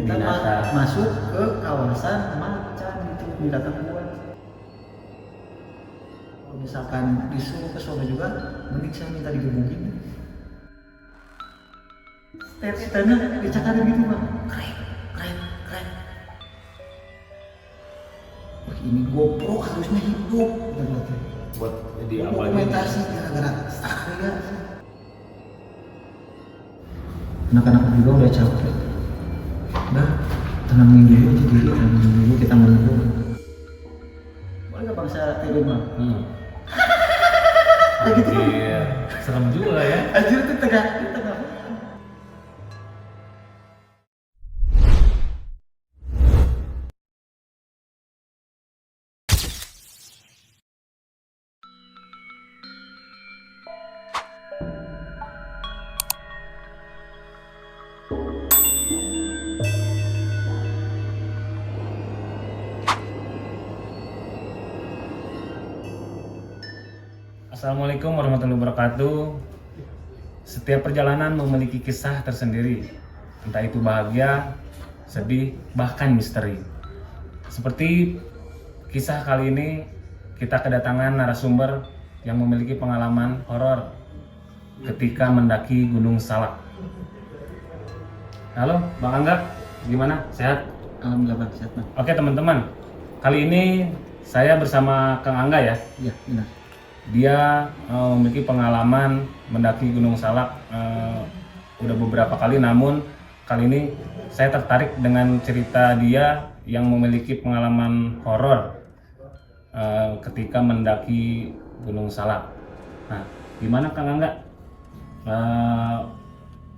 kita masuk ke kawasan macan gitu, binatang buas. Kalau misalkan disuruh ke sana juga, mending saya minta digebukin. Step-stepnya dicakarin gitu bang, keren, keren, keren. Wah ini GoPro harusnya hidup, gitu. Buat di dokumentasi gara-gara ya. Anak-anak juga udah capek. Udah, tenangin dulu aja diri, tenangin dulu, kita ngobrol. Boleh nggak bang saya tidur bang? Gitu. Iya, serem juga ya. Anjir itu tengah. Assalamualaikum warahmatullahi wabarakatuh. Setiap perjalanan memiliki kisah tersendiri, entah itu bahagia, sedih, bahkan misteri. Seperti kisah kali ini, kita kedatangan narasumber yang memiliki pengalaman horor ketika mendaki Gunung Salak. Halo, Bang Angga, gimana? Sehat? Alhamdulillah bang, sehat bang. Oke teman-teman, kali ini saya bersama Kang Angga ya. Iya benar. Dia memiliki pengalaman mendaki Gunung Salak udah beberapa kali, namun kali ini saya tertarik dengan cerita dia yang memiliki pengalaman horor ketika mendaki Gunung Salak. Nah, gimana Kang Angga?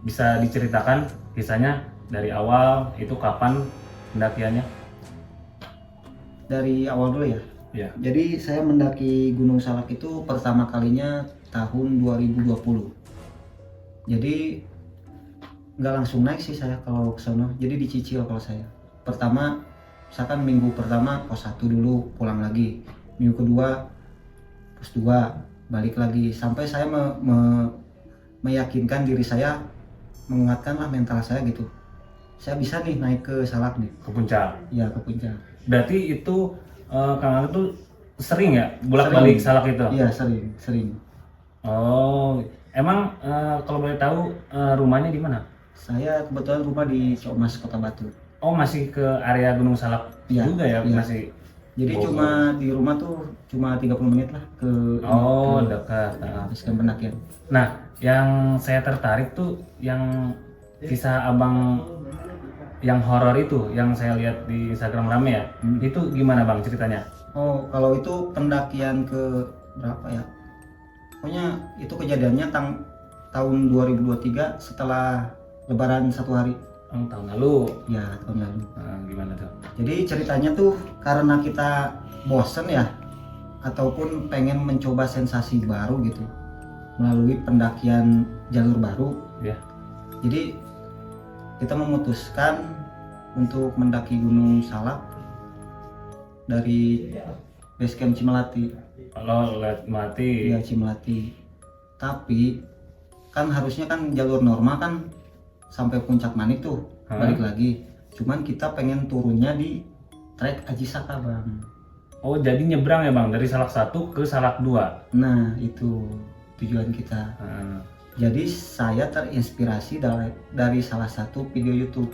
Bisa diceritakan kisahnya dari awal, itu kapan pendakiannya? Dari awal dulu ya. Ya. Jadi saya mendaki Gunung Salak itu pertama kalinya tahun 2020. Jadi nggak langsung naik sih saya kalau ke sana. Jadi dicicil kalau saya. Pertama, misalkan minggu pertama pos 1 dulu, pulang lagi. Minggu kedua pos 2, balik lagi. Sampai saya meyakinkan diri saya, menguatkanlah mental saya gitu. Saya bisa nih naik ke Salak nih. Ke puncak? Ya ke puncak. Berarti itu Kang Angga tuh sering ya bolak-balik Salak itu? Iya sering. Oh, emang kalau boleh tahu rumahnya di mana? Saya kebetulan rumah di Ciamas, Kota Batu. Oh, masih ke area Gunung Salak juga ya? Iya. Masih. Jadi cuma di rumah tuh cuma 30 menit lah ke dekat. ke pendakian. Nah, yang saya tertarik tuh yang kisah abang yang horor itu, yang saya lihat di Instagram rame ya. Itu gimana bang ceritanya? Oh, kalau itu pendakian ke berapa ya? Pokoknya itu kejadiannya tahun 2023 setelah Lebaran 1 hari. Oh, tahun lalu. Ya, tahun lalu. Nah, gimana tuh? Jadi ceritanya tuh karena kita bosen ya, ataupun pengen mencoba sensasi baru gitu melalui pendakian jalur baru. Ya. Jadi kita memutuskan untuk mendaki Gunung Salak dari base camp Cimelati. Kalau lihat mati. Iya Cimelati. Tapi kan harusnya kan jalur normal kan sampai puncak Manik tuh balik lagi. Cuman kita pengen turunnya di trek Aji Saka bang. Oh, jadi nyebrang ya bang dari Salak 1 ke Salak 2. Nah itu tujuan kita. Jadi saya terinspirasi dari salah satu video YouTube.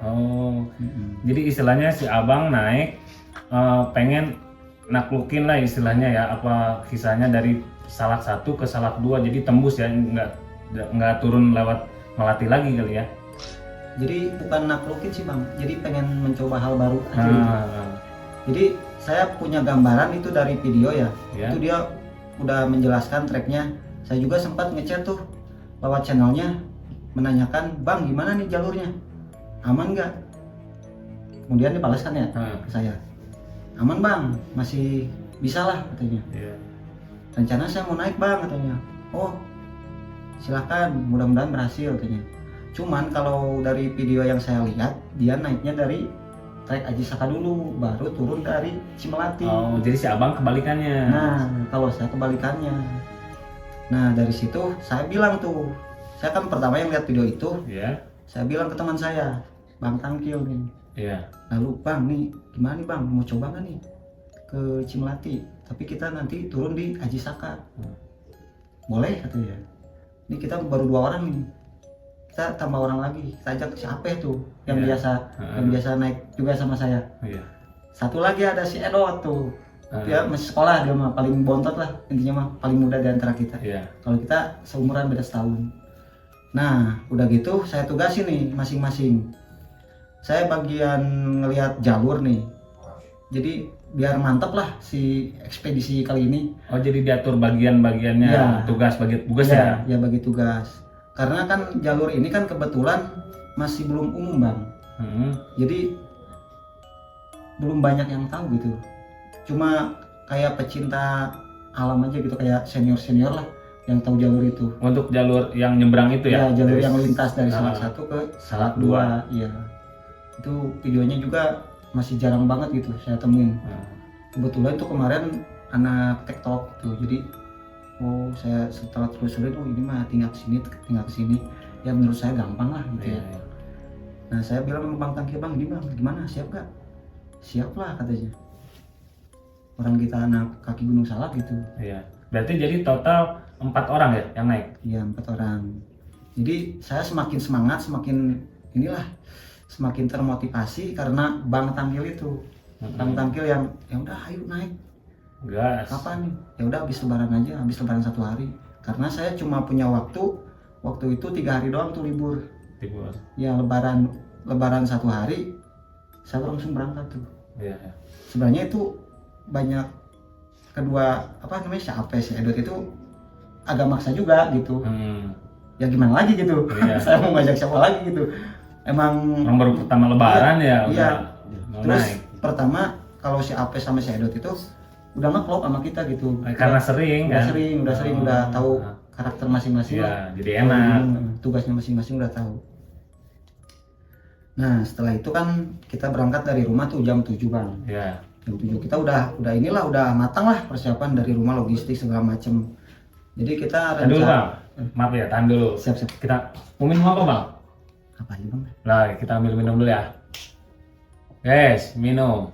Oh, jadi istilahnya si abang naik pengen naklukin lah istilahnya ya, apa kisahnya dari Salak 1 ke Salak 2, jadi tembus ya, nggak turun lewat Melati lagi kali ya. Jadi bukan naklukin sih bang, jadi pengen mencoba hal baru aja gitu. Jadi saya punya gambaran itu dari video ya. Itu dia udah menjelaskan treknya. Saya juga sempat ngechat tuh lewat channelnya, menanyakan bang gimana nih jalurnya, aman nggak? Kemudian dibalaskan ya ke saya, aman bang, masih bisa lah katanya. Rencana saya mau naik bang katanya. Oh silahkan, mudah-mudahan berhasil katanya. Cuman kalau dari video yang saya lihat, dia naiknya dari trek Aji Saka dulu, baru turun dari Cimelati. Oh, jadi si abang kebalikannya. Nah, kalau saya kebalikannya. Nah, dari situ saya bilang tuh, saya kan pertama yang lihat video itu, saya bilang ke teman saya, Bang Tangkil nih. Iya. Lalu Bang nih gimana nih Bang, mau coba nggak nih ke Cimelati, tapi kita nanti turun di Aji Saka. Boleh katanya. Ini kita baru 2 orang nih, kita tambah orang lagi, kita ajak siapa tuh yang biasa naik juga sama saya. Satu lagi ada si Edot tuh, dia masih sekolah, dia mah paling bontot lah, intinya mah paling muda di antara kita. Kalau kita seumuran beda setahun. Nah udah gitu saya tugasin nih masing-masing. Saya bagian ngelihat jalur nih, jadi biar mantap lah si ekspedisi kali ini. Oh jadi diatur bagian-bagiannya, ya, tugas bagi tugas ya? Ya bagi tugas. Karena kan jalur ini kan kebetulan masih belum umum Bang. Jadi belum banyak yang tahu gitu. Cuma kayak pecinta alam aja gitu, kayak senior-senior lah yang tahu jalur itu. Untuk jalur yang nyebrang itu ya? Ya jalur yang lintas dari Salak 1 ke Salak 2. Iya. Itu videonya juga masih jarang banget gitu saya temuin. Kebetulan itu kemarin anak TikTok tuh, jadi saya setelah telusurin, ini mah tinggal kesini, ya menurut saya gampang lah gitu ya. Nah saya bilang sama Bang Tangkil, Bang ini Bang gimana, siap gak? Siap lah katanya, orang kita anak kaki Gunung Salak gitu. Iya. Berarti jadi total 4 orang ya yang naik? Iya 4 orang. Jadi saya semakin semangat, semakin semakin termotivasi karena Bang Tangkil itu. Bang Tangkil yang ya udah ayo naik. Gas. Kapan nih? Ya udah habis lebaran aja, habis lebaran 1 hari. Karena saya cuma punya waktu itu 3 hari doang tuh libur. Ya lebaran 1 hari saya langsung berangkat tuh. Iya. Sebenarnya itu banyak kedua si Apes, si Edot itu agak maksa juga gitu. Ya gimana lagi gitu. Saya mau ngajak siapa lagi gitu. Emang baru pertama lebaran ya. Iya. Terus pertama kalau si Apes sama si Edot itu udah ngeklop sama kita gitu. Karena sering kan? Udah sering, udah tahu karakter masing-masing. Iya, jadi enak. Tugasnya masing-masing udah tahu. Nah setelah itu kan kita berangkat dari rumah tuh jam 7 Bang. Iya. Jam 7 kita udah matang lah persiapan dari rumah, logistik segala macem. Jadi kita rencana. Tahan dulu Bang, maaf ya, tahan dulu. Siap. Kita mau minum apa Bang? Apa aja Bang? Nah kita ambil minum dulu ya. Guys, minum.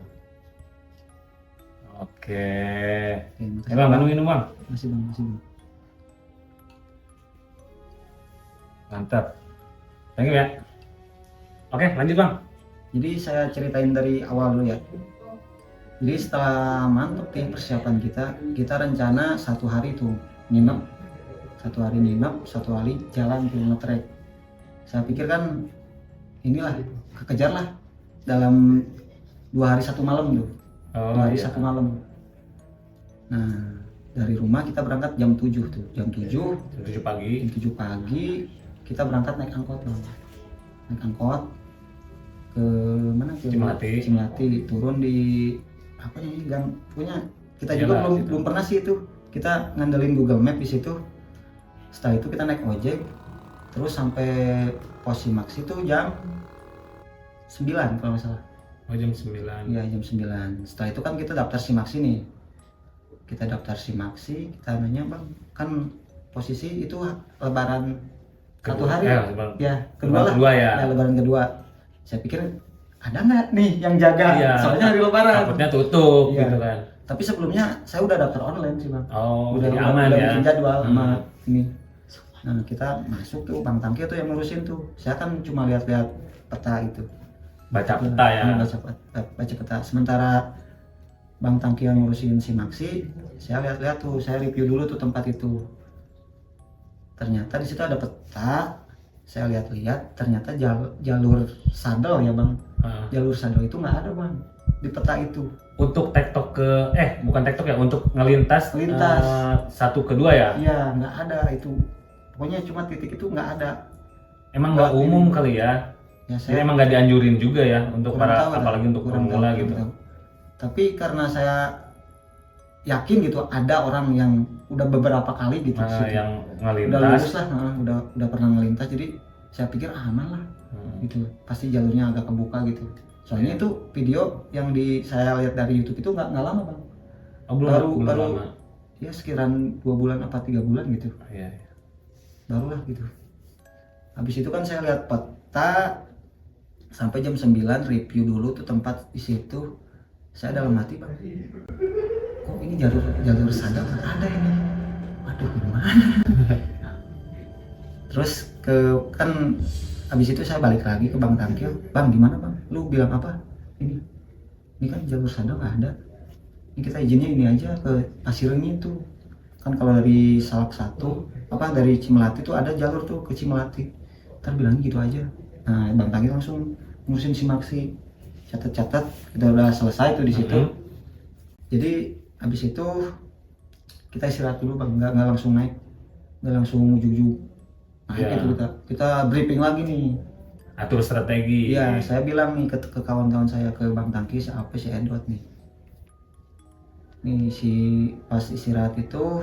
Oke. Bang, minum Bang. Masih Bang. Mantap. Thank you ya. Oke, lanjut Bang. Jadi saya ceritain dari awal dulu ya. Jadi setelah mantep nih persiapan kita rencana 1 hari tuh nginep, 1 hari jalan tuh ngetrek. Saya pikir kan inilah kekejar lah dalam 2 hari 1 malam tuh. 2 hari 1 malam. Nah dari rumah kita berangkat jam 7 tuh, jam 7 pagi. Jam 7 pagi kita berangkat naik angkot Bang. Naik angkot ke mana, ke Cimelati, turun di apa nih gang, punya kita juga belum pernah sih itu, kita ngandelin Google Map di situ. Setelah itu kita naik ojek terus sampai pos Simax itu jam 9 kalau nggak salah. Jam 9. Iya jam 9. Setelah itu kan kita daftar Simaksi nih, kita nanya Bang kan posisi itu lebaran 1 hari ya, kedua ya lebaran kedua. Saya pikir ada nggak nih yang jaga, soalnya hari lebaran takutnya tutup gitu kan. Tapi sebelumnya saya udah daftar online sih Bang. Udah aman ya, bikin jadwal sama ini. Nah kita masuk tuh, Bang Tangkil tuh yang ngurusin tuh, saya kan cuma lihat-lihat peta itu, baca peta ya, baca peta. Sementara Bang Tangkil yang ngurusin Simaksi, saya lihat-lihat tuh, saya review dulu tuh tempat itu. Ternyata di situ ada peta, saya lihat-lihat ternyata jalur sadel ya Bang. Jalur sadel itu nggak ada Bang di peta itu. Untuk tektok bukan tektok ya, untuk ngelintas 1 ke 2 ya? Iya nggak ada itu, pokoknya cuma titik itu nggak ada. Emang nggak umum kali ya? Jadi emang nggak dianjurin juga ya untuk apalagi untuk pemula gitu. Tapi karena saya yakin gitu ada orang yang udah beberapa kali gitu yang ngelintas, udah lulus lah, udah pernah ngelintas, jadi saya pikir aman lah gitu, pasti jalurnya agak kebuka gitu. Soalnya itu video yang saya lihat dari YouTube itu nggak lama Bang. Belum lama. Ya sekiraran 2 bulan apa 3 bulan gitu. Barulah gitu. Habis itu kan saya lihat peta, sampai jam 9 review dulu tuh tempat di situ. Saya dalam hati, Bang, kok ini jalur sadar ada ini, waduh gimana. Terus kan habis itu saya balik lagi ke Bang Tangkil, Bang gimana Bang, lu bilang apa, ini kan jalur sadar nggak ada, ini kita izinnya ini aja ke Pasirnya itu kan, kalau dari Salak 1 dari Cimelati tuh ada jalur tuh ke Cimelati, ntar bilangnya gitu aja. Nah Bang Tangkil langsung ngurusin si Maksi, catat kita udah selesai tuh di situ. Jadi habis itu kita istirahat dulu Bang, nggak langsung naik, nggak langsung ujug-ujug naik. Itu kita briefing lagi nih, atur strategi. Iya, saya bilang nih ke kawan-kawan saya, ke Bang Tangki, si Edward nih, si pas istirahat itu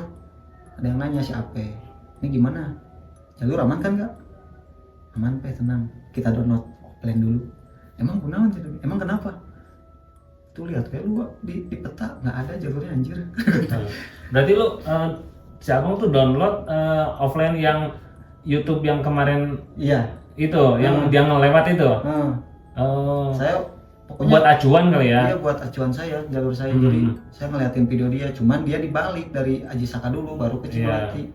ada yang nanya si Ape, ini gimana, jalur aman kan nggak? Aman Pe, tenang, kita download plan dulu. Emang gunawan, emang kenapa? Tuh lihat kayak lu di peta nggak ada jalurnya anjir. Berarti lu si Abang tuh download offline yang YouTube yang kemarin. Iya. Itu yang dia ngelewat itu. Saya pokoknya buat acuan kali ya. Iya, buat acuan saya, jalur saya. Jadi saya ngeliatin video dia, cuman dia dibalik dari Aji Saka dulu baru ke Cimelati.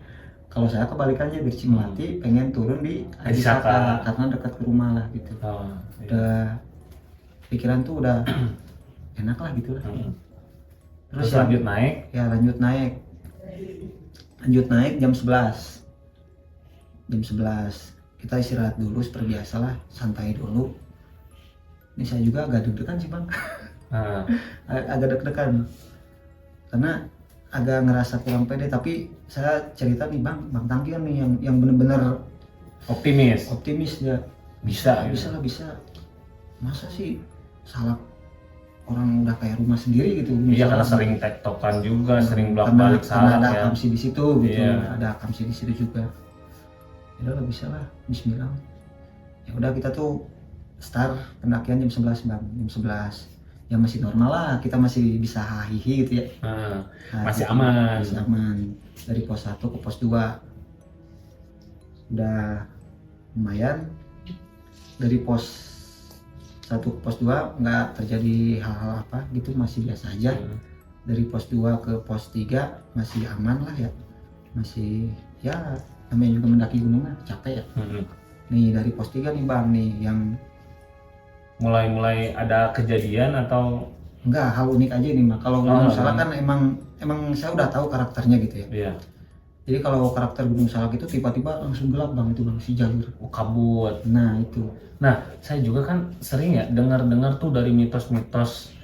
Kalau saya kebalikannya, dari Cimelati pengen turun di Aji Saka karena dekat ke rumah lah gitu. Udah pikiran tuh udah enak lah gitu lah. Terus lanjut naik? Ya lanjut naik jam 11. Jam 11 kita istirahat dulu seperti biasa lah, santai dulu. Ini saya juga agak deg-degan sih Bang. Agak deg-degan karena agak ngerasa kurang pede, tapi saya cerita nih Bang Tangki nih yang bener-bener optimis ya. Bisa lah, bisa. Masa sih Salak orang udah kayak rumah sendiri gitu. Iya, karena sering tektokan juga, sering bolak-balik Salak ada ya. Akamsi di situ gitu. Ada Akamsi di situ juga. Ya udah bisa lah, bismillah. Ya udah kita tuh start pendakian jam 11 Bang, jam 11. Ya masih normal lah, kita masih bisa hahihi gitu ya. Masih gitu, aman. Masih aman. Dari pos 1 ke pos 2 udah lumayan. Dari pos 1 ke pos 2 nggak terjadi hal-hal apa gitu, masih biasa aja. Dari pos 2 ke pos 3 masih aman lah ya. Masih ya namanya juga mendaki gunung lah, capek ya. Nih dari pos 3 nih Bang nih yang mulai ada kejadian atau enggak, hal unik aja ini mah. Kalau Gunung Salak kan emang saya udah tahu karakternya gitu ya. Iya. Jadi kalau karakter Gunung Salak itu tiba-tiba langsung gelap Bang, itu Bang, si jalur. Kabut. Nah itu. Nah saya juga kan sering ya dengar tuh dari mitos-mitos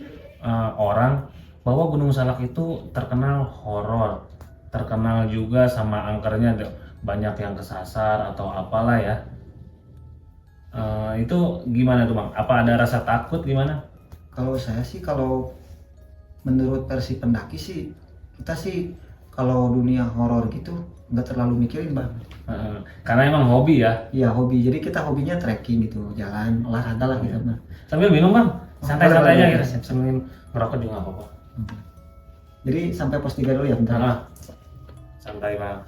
orang bahwa Gunung Salak itu terkenal horor, terkenal juga sama angkernya banyak yang kesasar atau apalah ya. Itu gimana tuh Bang? Apa ada rasa takut gimana? Kalau saya sih, kalau menurut versi pendaki sih, kita sih kalau dunia horor gitu nggak terlalu mikirin Bang. Karena emang hobi ya? Iya hobi, jadi kita hobinya trekking gitu, jalan, olahraga lah gitu Bang. Sambil minum Bang, santai-santai aja gitu, sambil ngerokok juga nggak apa-apa. Jadi sampai pos 3 dulu ya bentar. Santai Bang.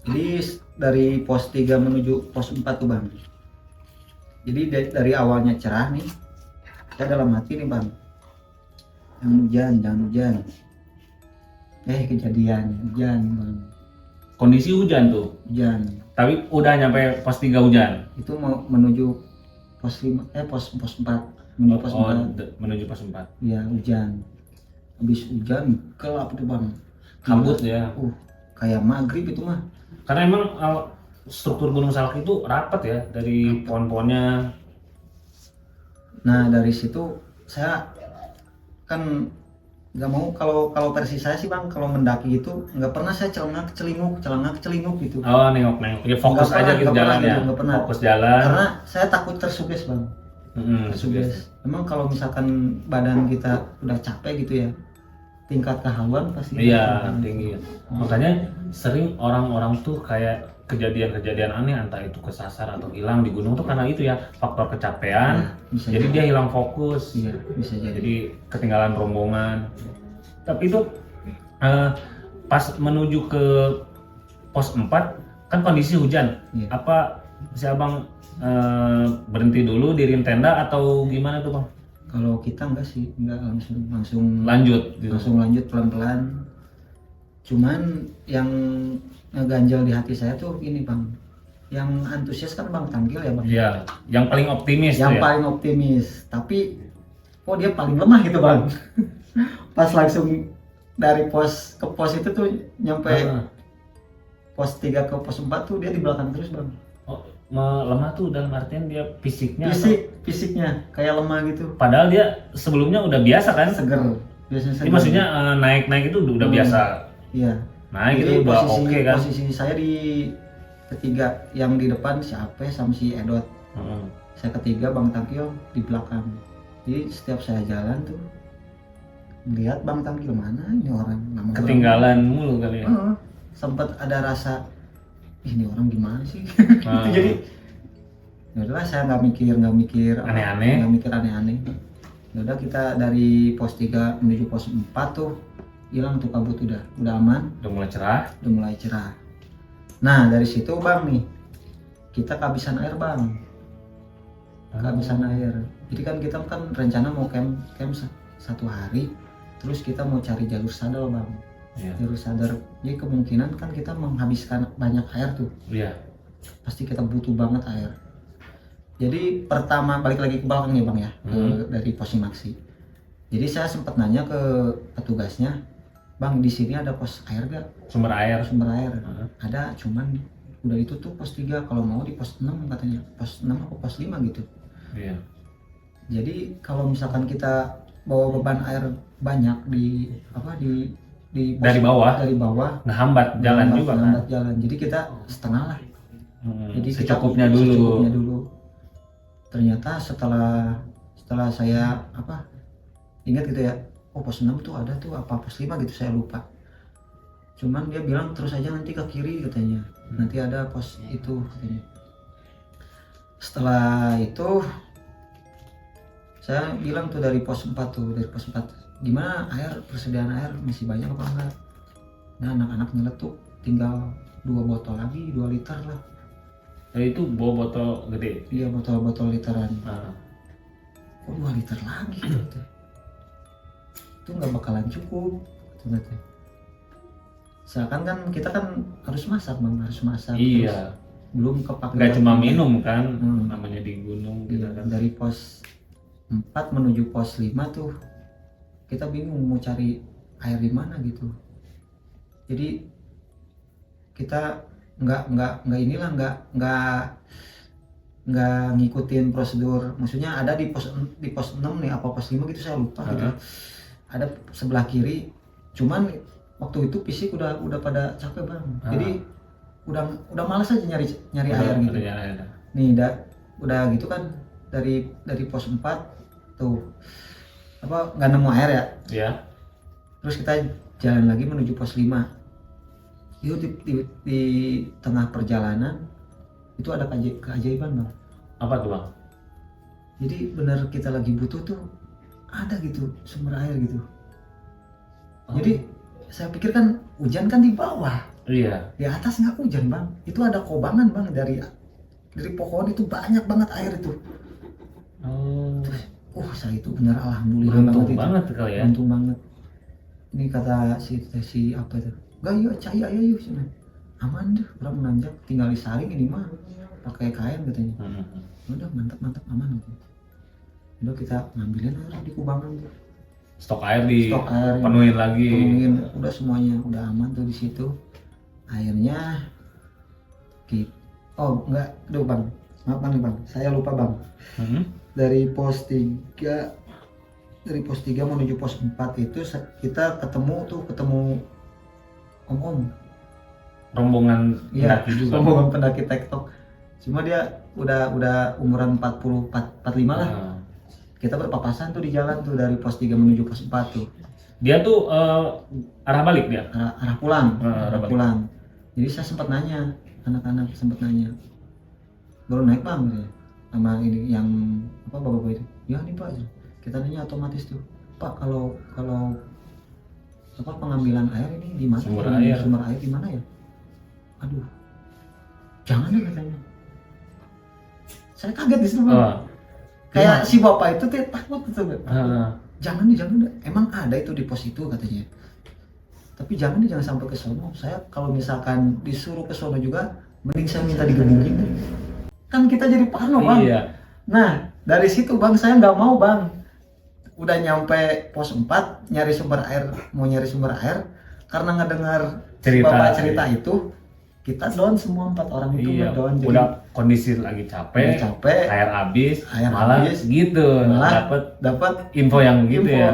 Jadi dari pos 3 menuju pos 4 tuh Bang. Jadi dari awalnya cerah nih, saya dalam hati nih Bang, jangan hujan. Kejadian hujan Bang. Kondisi hujan tuh? Hujan. Tapi udah nyampe pos 3 hujan? Itu mau menuju pos 5, pos 4. Menuju pos 4. Menuju pos 4. Iya hujan. Habis hujan gelap tuh Bang. Kabut ya? Kayak maghrib itu mah. Karena emang struktur Gunung Salak itu rapat ya, dari pohon-pohonnya. Nah dari situ saya kan nggak mau, kalau versi saya sih Bang, kalau mendaki itu nggak pernah saya celengak celinguk gitu. Nengok ya, fokus aja gitu jalan ya. Fokus jalan. Karena saya takut tersuges Bang. Tersuges. Emang kalau misalkan badan kita udah capek gitu ya, tingkat kehaluan pasti tinggi. Makanya sering orang-orang tuh kayak kejadian-kejadian aneh, entah itu kesasar atau hilang di gunung tuh karena itu ya, faktor kecapean. Jadi dia hilang fokus. Iya, bisa jadi. Jadi ketinggalan rombongan. Tapi itu pas menuju ke pos 4 kan kondisi hujan. Iya. Apa si abang berhenti dulu diriin tenda atau gimana tuh bang? Kalau kita enggak sih, enggak langsung Lanjut gitu. langsung lanjut pelan-pelan. Cuman yang ngeganjal di hati saya tuh ini bang, yang antusias kan bang Tangkil ya bang. Iya, yang paling optimis Yang tuh ya. paling optimis, tapi kok dia paling lemah gitu bang. Pas langsung dari pos ke pos itu tuh nyampe pos 3 ke pos 4 tuh dia di belakang terus bang. Oh, lemah tuh dalam artian dia fisiknya Fisiknya kayak lemah gitu. padahal dia sebelumnya udah biasa kan? Seger. Biasanya Ini seger. maksudnya naik-naik itu udah biasa. Iya. Naik Jadi itu udah oke kan? posisi saya di ketiga, yang di depan si Ape sama si Edot. Saya ketiga, Bang Tangkil di belakang. Jadi setiap saya jalan tuh lihat Bang Tangkil, mana ini orang, nama Ketinggalan mulu kali ya. orang. Sempat ada rasa ini orang gimana sih? Ah. Jadi ya udahlah, saya nggak mikir Aneh-aneh. nggak mikir aneh-aneh. Ya udah, kita dari pos 3 menuju pos 4 tuh hilang tuh kabut, udah aman, Udah mulai cerah. udah mulai cerah. Nah dari situ bang nih kita kehabisan air bang, kehabisan air. Jadi kan kita kan rencana mau camp 1 hari, terus kita mau cari jalur sadar bang. Iya. Jalur sadar, jadi kemungkinan kan kita menghabiskan banyak air tuh, Iya. pasti kita butuh banget air. Jadi pertama balik lagi ke belakang nih bang ya, dari pos Simaksi. Jadi saya sempat nanya ke petugasnya, bang di sini ada pos air gak? Sumber air. Sumber air ada, cuman udah ditutup pos 3, kalau mau di pos 6 katanya, pos 6 atau pos 5 gitu. Iya. Jadi kalau misalkan kita bawa beban air banyak di pos, Dari bawah ngehambat jalan juga kan. ngehambat jalan. Jadi kita setengah lah. Jadi kita secukupnya secukupnya dulu. dulu. Ternyata setelah saya ingat gitu ya, oh pos 6 tuh ada tuh, apa pos 5 gitu saya lupa. Cuman dia bilang terus aja nanti ke kiri katanya, nanti ada pos itu katanya. Setelah itu saya bilang tuh dari pos 4 gimana air, persediaan air masih banyak apa enggak? Nah anak-anak nyeletuk tinggal 2 botol lagi, 2 liter lah. Itu bawa botol gede. Iya, botol-botol literan. Kok 2 liter lagi gitu? Itu nggak bakalan cukup ternyata. Seakan kan kita kan harus masak bang, harus masak. Iya. Terus belum kepake. Nggak cuma minum kan, namanya di gunung gitu Iya, kan. dari pos 4 menuju pos 5 tuh kita bingung mau cari air di mana gitu. Jadi kita nggak ngikutin prosedur. Maksudnya ada di pos 6 nih, apa pos 5 gitu saya lupa gitu. Ada sebelah kiri, cuman waktu itu fisik udah pada capek bang. Jadi udah malas aja nyari air gitu. Nih udah gitu kan, dari pos 4 tuh nggak nemu air ya. Iya. Terus kita jalan lagi menuju pos 5. Itu di tengah perjalanan itu ada keajaiban bang. Apa tuh bang? Jadi benar kita lagi butuh tuh ada gitu sumber air gitu. Jadi saya pikir kan hujan kan di bawah. Iya. Di atas nggak hujan bang. Itu ada kobangan bang, dari pohon itu banyak banget air itu. Saya itu benar alhamdulillah Beruntung banget banget kali ya. Beruntung banget. Ini kata si apa itu? Gak yuk caya yuk sini. Aman deh, orang menanjak, tinggal disaring ini mah pakai kain katanya. Udah mantap aman gitu. Udah kita ngambilin air di kubangan tuh. Stok air di Stok air penuhin lagi. Udah semuanya udah aman tuh di situ. Airnya enggak, aduh bang, maaf nih bang, saya lupa bang. Dari pos 3 menuju pos 4 itu kita ketemu om Rombongan iya, pendaki juga. rombongan pendaki tektok. Cuma dia udah umuran 45 lah. Kita berpapasan tuh di jalan tuh dari pos 3 menuju pos 4 tuh. Dia tuh arah balik dia. Arah pulang. Arah balik. Pulang. Jadi saya sempat nanya, anak-anak sempat nanya, baru naik bang gitu ya, sama ini yang bapak-bapak itu. Ya nih pak, kita nanya otomatis tuh, pak kalau pengambilan air ini di mana? Sumber air di mana ya? Aduh, jangan deh katanya. Saya kaget di situ bang. Oh. Kayak si bapak itu tuh takut gitu. Jangan Jangan deh. Emang ada itu di pos itu katanya. Tapi jangan sampai ke sono. Saya kalau misalkan disuruh ke sono juga, mending saya minta digebukin deh. Kan kita jadi parno bang. Iya. Nah dari situ bang saya nggak mau bang. Udah nyampe pos 4 mau nyari sumber air karena ngedengar si bapak cerita itu, kita down semua 4 orang itu down. Jadi udah kondisi lagi capek, air habis, malah gitu, dapat info yang gitu ya.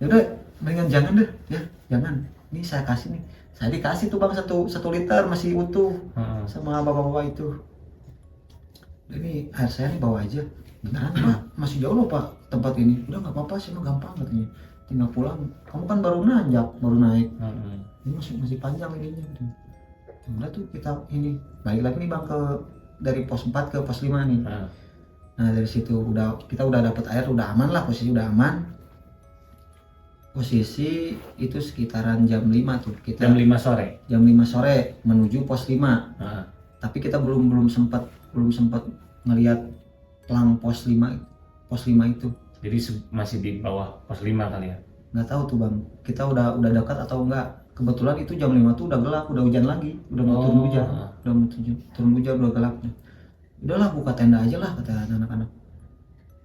Udah mendingan jangan deh ya, jangan. Ini saya kasih nih, saya dikasih tuh bang 1 liter masih utuh sama bapak-bapak itu. Ini air saya nih bawa aja. Beneran pak, masih jauh loh pak tempat ini. Udah nggak apa-apa sih, mah gampang katanya. Tinggal pulang. Kamu kan baru naik. Ini masih panjang ininya. Udah tuh kita ini balik lagi nih bang dari pos 4 ke pos 5 nih. Nah dari situ kita udah dapet air, udah aman lah, posisi udah aman. Posisi itu sekitaran jam 5 tuh. Jam 5 sore. Jam 5 sore menuju pos 5. Tapi kita belum sempat ngelihat pelang pos 5 itu. Jadi masih di bawah pos 5 kali ya. Nggak tahu tuh bang, kita udah dekat atau enggak. Kebetulan itu jam 5 tuh udah gelap, udah hujan lagi, udah mau turun hujan, udah gelap. Udahlah buka tenda aja lah kata anak-anak.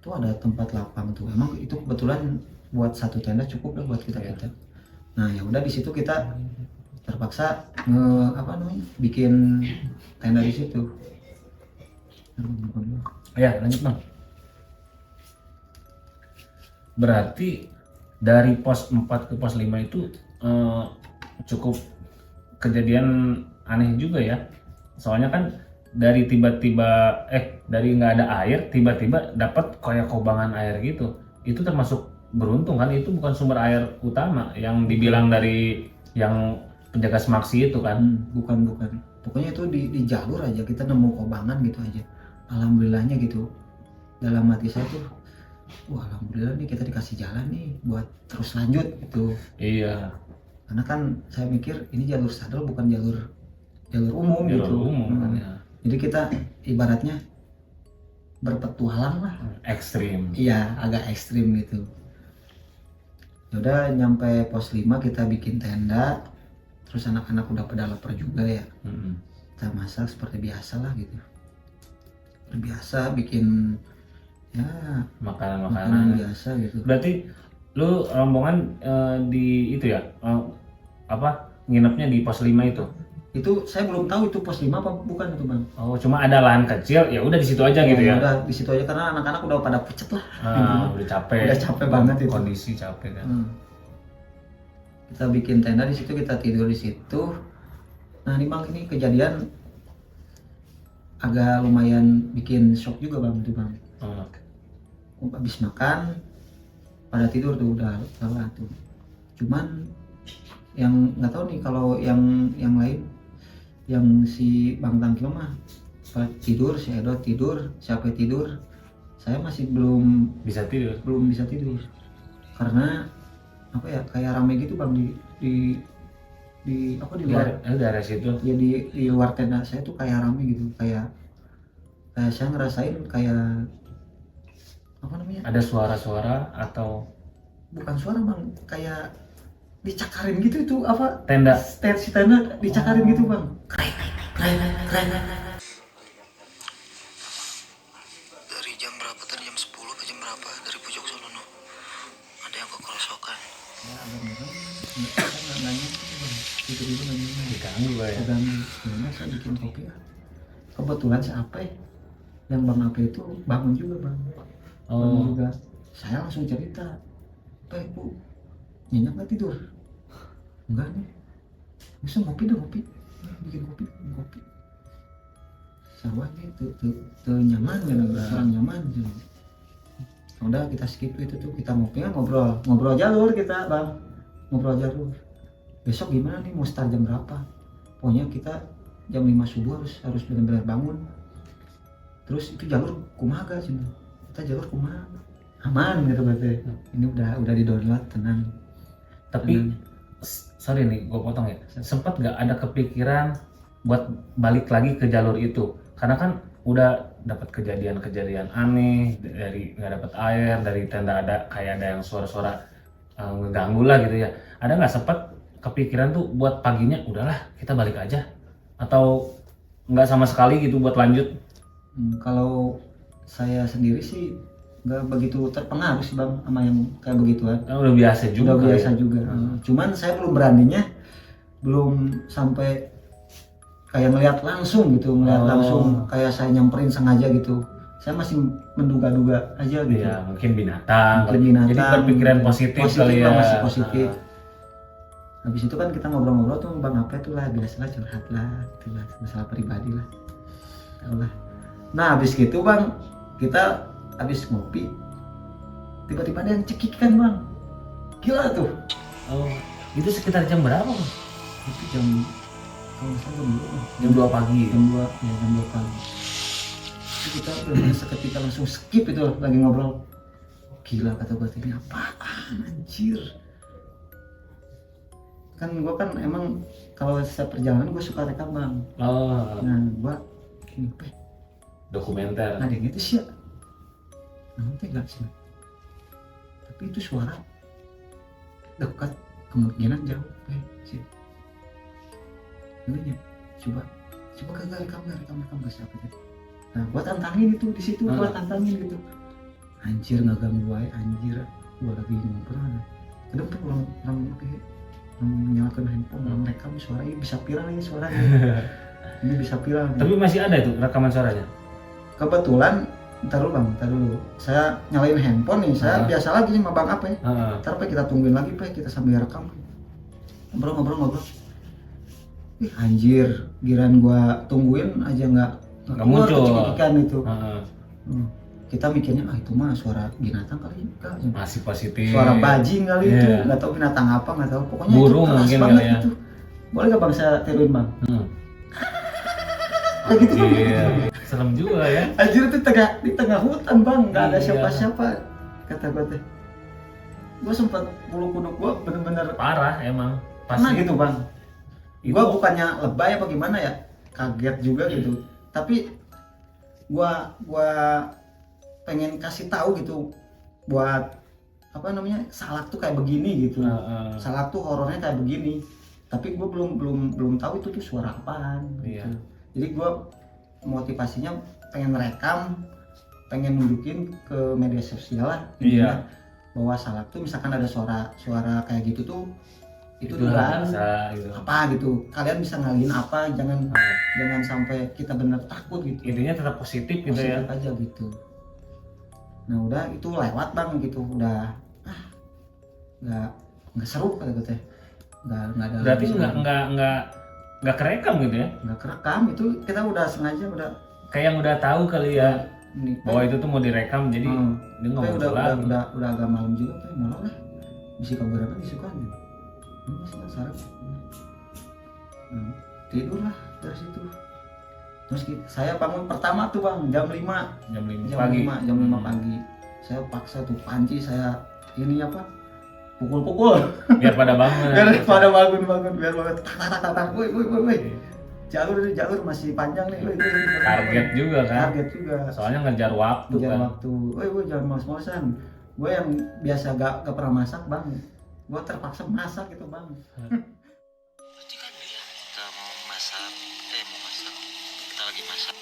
Tuh ada tempat lapang tuh, emang itu kebetulan buat 1 tenda cukup lah buat kita. Nah ya udah di situ kita terpaksa bikin tenda di situ. Ya lanjut bang. Berarti dari pos 4 ke pos 5 itu cukup kejadian aneh juga ya. Soalnya kan dari dari nggak ada air tiba-tiba dapat kayak kobangan air gitu. Itu termasuk beruntung kan, itu bukan sumber air utama yang dibilang dari yang penjaga semaksi itu kan. Bukan. Pokoknya itu di jalur aja kita nemu kobangan gitu aja. Alhamdulillahnya gitu. Dalam hati saya tuh, wah alhamdulillah nih kita dikasih jalan nih buat terus lanjut gitu. Iya. Karena kan saya mikir ini jalur sadel bukan jalur umum gitu. Kan, ya. Jadi kita ibaratnya berpetualang lah. Ekstrim. Iya, agak ekstrim gitu. Udah nyampe pos 5 kita bikin tenda. Terus anak-anak udah pada lapar juga ya. Kita masak seperti biasa lah gitu. Biasa bikin ya makanan biasa gitu. Berarti lu rombongan di itu ya nginepnya di pos 5 itu? Itu saya belum tahu itu pos 5 apa bukan itu bang. Oh cuma ada lahan kecil, ya udah di situ aja gitu ya? Udah di situ aja karena anak-anak udah pada pucet lah. Udah capek. Udah capek banget itu. Kondisi capek kan. Kita bikin tenda di situ, kita tidur di situ. Nah ini bang, ini kejadian agak lumayan bikin shock juga bang itu bang. Habis makan pada tidur tuh udah lelah tuh. Cuman yang nggak tahu nih kalau yang lain, yang si Bang Tangkil mah tidur, si Edo tidur, siapa tidur, saya masih belum bisa tidur karena apa ya, kayak rame gitu bang di luar daerah situ ya, di luar tenda saya tuh kayak rame gitu, kayak saya ngerasain kayak apa namanya, ada suara-suara atau bukan suara bang, kayak dicakarin gitu, itu apa, tenda dicakarin gitu bang. Dari jam berapa tadi, jam 10 ke jam berapa dari pojok sono no? Ada yang kekerosokan. Ya agak nanya tiba-tiba nanya diganggu ya. Gimana saya bikin kopi lah. Kebetulan si Ape yang Bang Ape itu bangun juga bang. Bangun juga. Saya langsung cerita, Pak Bu, nyenyak nggak tidur? Enggak nih. Bisa ngopi dong, bikin kopi. Sawahnya tuh nyaman kan, kurang nyaman. Udah kita skip itu tuh, kita ngobrol jalur kita bang, ngobrol jalur. Besok gimana nih, mau start jam berapa? Pokoknya kita jam 5 subuh harus benar-benar bangun. Terus itu jalur kumaha gak sih? Kita jalur kumaha aman gitu berarti. Ini udah di download, tenang. Tapi sorry nih gue potong ya, sempat nggak ada kepikiran buat balik lagi ke jalur itu? Karena kan udah dapat kejadian-kejadian aneh, dari nggak dapat air, dari tenda ada kayak ada yang suara-suara ngeganggu lah gitu ya. Ada nggak sempet kepikiran tuh buat paginya udahlah kita balik aja, atau nggak sama sekali gitu buat lanjut? Kalau saya sendiri sih nggak begitu terpengaruh sih bang sama yang kayak begituan. Udah biasa juga. Udah biasa juga. Cuman saya belum beraninya, belum sampai kayak ngeliat langsung gitu, langsung kayak saya nyamperin sengaja gitu. Saya masih menduga-duga aja gitu. Ya mungkin binatang. Mungkin binatang. Jadi berpikiran positif kali ya. Masih positif. Habis itu kan kita ngobrol-ngobrol tuh bang apa itu lah, biasalah curhat lah, itulah masalah pribadi lah. Tahu lah. Nah habis gitu bang, kita habis ngopi, tiba-tiba ada yang cekik kan bang. Gila tuh. Oh, itu sekitar jam berapa bang? Itu jam, kalau nggak salah Jam 2 pagi. Jam 2, ya jam 2 pagi. Itu kita benar-benar seketika langsung skip itu lagi ngobrol. Gila kata gue, ini apaan anjir. Kan gue kan emang kalau saya perjalanan gue suka rekam bang. Oh. Nah gue ini Dokumenter. ada yang itu sih ya. Nanti nggak sih. Tapi itu suara dekat, kemungkinan jauh. Sih. Dulunya coba kagak rekam ke siapa itu. Nah gue tantangin itu di situ, gue tantangin gitu. Anjir nggak ganggu gue, anjir. Gue lagi ngobrol. Kadang tuh orang menyalakan handphone, orang rekam suara ini bisa viral ini suaranya. Ini bisa viral. Tapi masih ada itu rekaman suaranya? Kebetulan, ntar dulu. Saya nyalain handphone nih, saya biasa lagi sama bang apa ya. Ntar Pak kita tungguin lagi Pak, kita sambil rekam. Ngobrol. Ih anjir, giran gua tungguin aja nggak muncul. Cekikikan itu. Kita mikirnya itu mah suara binatang kali enggak. Masih positif. Suara bajing kali itu, nggak tahu binatang apa, nggak tahu. Pokoknya burung itu keras mungkin banget ya. itu. Boleh nggak bang saya tiruin bang? Kayak gitu. Iya. Serem juga ya. Anjir itu di tengah hutan bang, nggak ada siapa-siapa. Kata gue teh. Gue sempat bulu kuduk gue bener-bener parah emang. pernah gitu bang. Itu... Gue bukannya lebay apa gimana ya, kaget juga gitu. Tapi gue pengen kasih tahu gitu buat apa namanya, salak tuh kayak begini gitu. Salak tuh horornya kayak begini. Tapi gue belum tahu itu tuh suara apaan. Gitu. Jadi gue motivasinya pengen rekam, pengen nunjukin ke media sosial lah, bahwa salak tuh misalkan ada suara kayak gitu tuh itu dugaan gitu. Apa gitu, kalian bisa ngalihin apa, jangan sampai kita bener takut gitu. Intinya tetap positif gitu ya. Positif aja gitu. Nah udah itu lewat bang gitu, udah nggak seru kayak gitu ya. Nggak ada. Berarti nggak kerekam gitu ya? Nggak kerekam, itu kita udah sengaja udah kayak yang udah tahu kali ya bahwa itu tuh mau direkam, jadi dia nggak mau udah agak malam juga kayak malam lah bisa kabar apa disukaan gitu. Masih sarap. Tidur lah dari situ. Terus saya bangun pertama tuh bang jam 5 pagi. Saya paksa tuh panci saya ini apa, pukul biar pada bangun. biar tak. Woi. Jalur masih panjang nih. Target juga kan? Target juga. Soalnya ngejar waktu. Woi jangan males-malesan. Gue yang biasa gak pernah masak bang, gue terpaksa masak gitu bang. Berarti kan kita mau masak. Kita lagi masak.